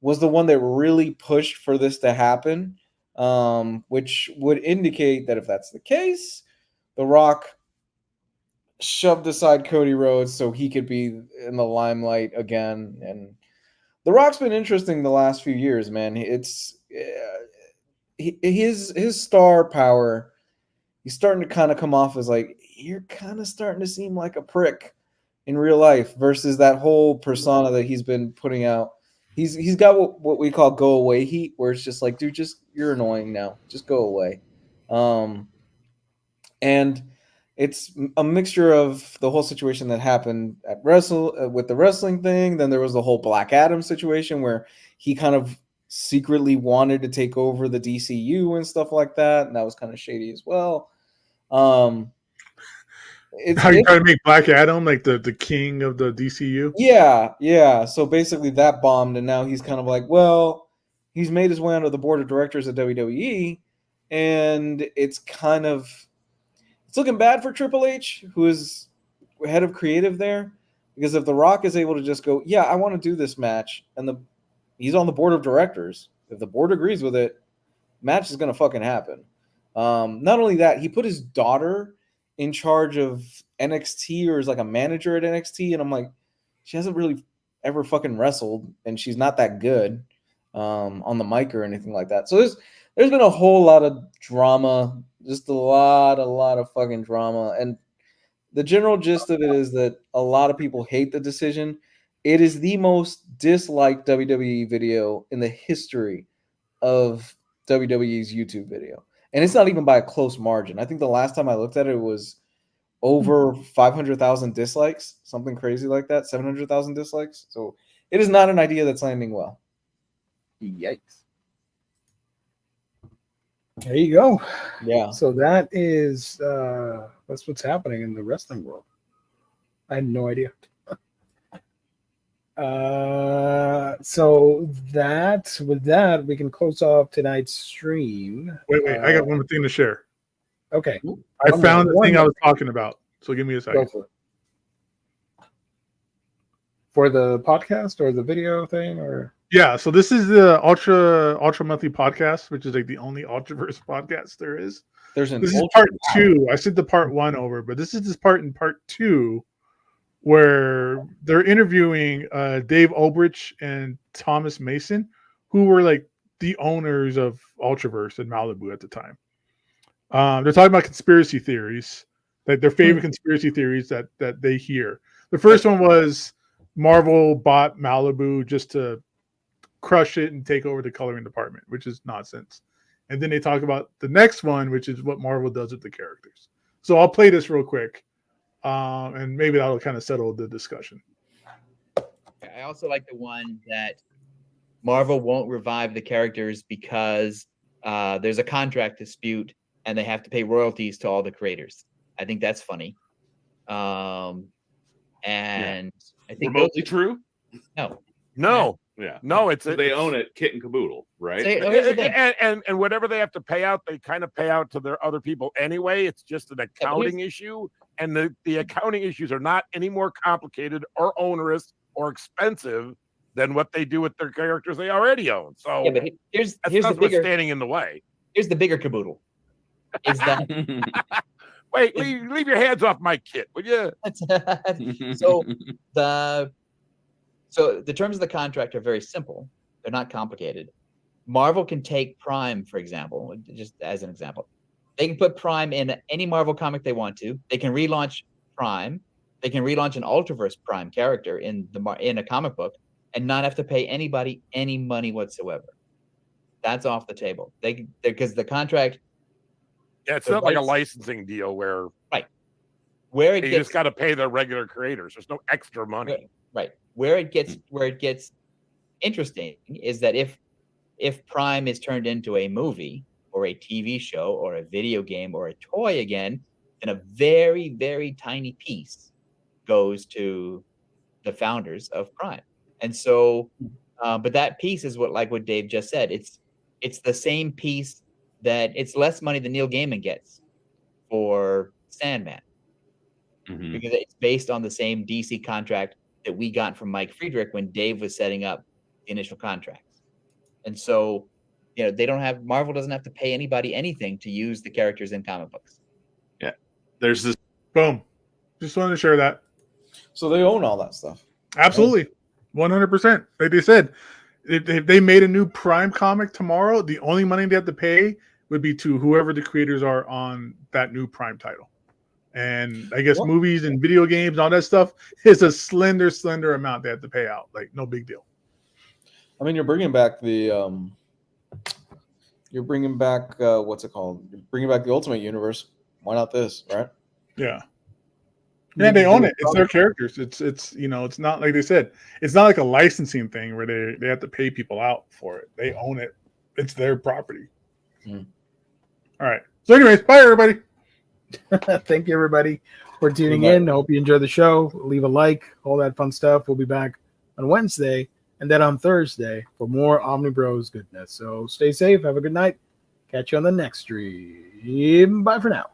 was the one that really pushed for this to happen, which would indicate that if that's the case, The Rock shoved aside Cody Rhodes so he could be in the limelight again. And The Rock's been interesting the last few years, man. It's his star power. He's starting to kind of come off as like, you're kind of starting to seem like a prick in real life versus that whole persona that he's been putting out. He's got what we call go away heat, where it's just like, dude, you're annoying now. Just go away. And it's a mixture of the whole situation that happened at with the wrestling thing. Then there was the whole Black Adam situation where he kind of secretly wanted to take over the DCU and stuff like that, and that was kind of shady as well. How you trying to make Black Adam like the king of the DCU? Yeah. So basically that bombed, and now he's kind of like, well, he's made his way onto the board of directors at WWE, and it's looking bad for Triple H, who is head of creative there, because if The Rock is able to just go, yeah, I want to do this match, and he's on the board of directors, if the board agrees with it, match is going to fucking happen. Not only that, he put his daughter in charge of NXT, or is like a manager at NXT, and I'm like, she hasn't really ever fucking wrestled, and she's not that good on the mic or anything like that. So there's been a whole lot of drama, just a lot of fucking drama, and the general gist of it is that a lot of people hate the decision. It is the most disliked WWE video in the history of WWE's YouTube video. And it's not even by a close margin. I think the last time I looked at it, it was over 500,000 dislikes, something crazy like that, 700,000 dislikes. So it is not an idea that's landing well. Yikes. There you go. Yeah. So that is that's what's happening in the wrestling world. I had no idea. So with that, we can close off tonight's stream. Wait, I got one more thing to share. Okay. I found the thing I was talking about. So give me a second. Go for the podcast or the video thing, or yeah. So this is the Ultra Monthly podcast, which is like the only Ultraverse podcast there is. This is part 2. I said the part 1 over, but this is this part in part 2 where they're interviewing Dave Olbrich and Thomas Mason, who were like the owners of Ultraverse and Malibu at the time. They're talking about conspiracy theories, like their favorite conspiracy theories that they hear. The first one was Marvel bought Malibu just to crush it and take over the coloring department, which is nonsense. And then they talk about the next one, which is what Marvel does with the characters. So I'll play this real quick, and maybe that'll kind of settle the discussion. I also like the one that Marvel won't revive the characters because there's a contract dispute and they have to pay royalties to all the creators. I think that's funny. I think remotely true. No. Yeah. No, it's they own it, kit and caboodle, right? And whatever they have to pay out, they kind of pay out to their other people anyway. It's just an accounting issue, and the accounting issues are not any more complicated or onerous or expensive than what they do with their characters they already own. So yeah, but here's the bigger standing in the way. Here's the bigger caboodle. Is that wait, leave your hands off my kit, would you? So the terms of the contract are very simple. They're not complicated. Marvel can take Prime, for example, just as an example. They can put Prime in any Marvel comic they want to. They can relaunch Prime. They can relaunch an Ultraverse Prime character in a comic book and not have to pay anybody any money whatsoever. That's off the table. Because the contract. Yeah, it's not like a licensing deal where you just got to pay the regular creators. There's no extra money. Right. Where it gets interesting is that if Prime is turned into a movie or a TV show or a video game or a toy again, then a very, very tiny piece goes to the founders of Prime. And so, but that piece is what Dave just said. It's the same piece that it's less money than Neil Gaiman gets for Sandman, because it's based on the same DC contract that we got from Mike Friedrich when Dave was setting up the initial contracts. And so, Marvel doesn't have to pay anybody anything to use the characters in comic books. Yeah. There's this. Boom. Just wanted to share that. So they own all that stuff. Absolutely. 100%. Like they said, if they made a new Prime comic tomorrow, the only money they have to pay would be to whoever the creators are on that new Prime title. And I guess movies and video games and all that stuff is a slender amount they have to pay out. Like, no big deal. I mean, you're bringing back what's it called? You're bringing back the Ultimate Universe. Why not this, right? Yeah. Yeah, they own it. It's their characters. It's not like they said. It's not like a licensing thing where they have to pay people out for it. They own it. It's their property. All right. So anyways, bye everybody. Thank you, everybody, for tuning in. I hope you enjoyed the show. Leave a like, all that fun stuff. We'll be back on Wednesday and then on Thursday for more Omnibros goodness. So stay safe. Have a good night. Catch you on the next stream. Bye for now.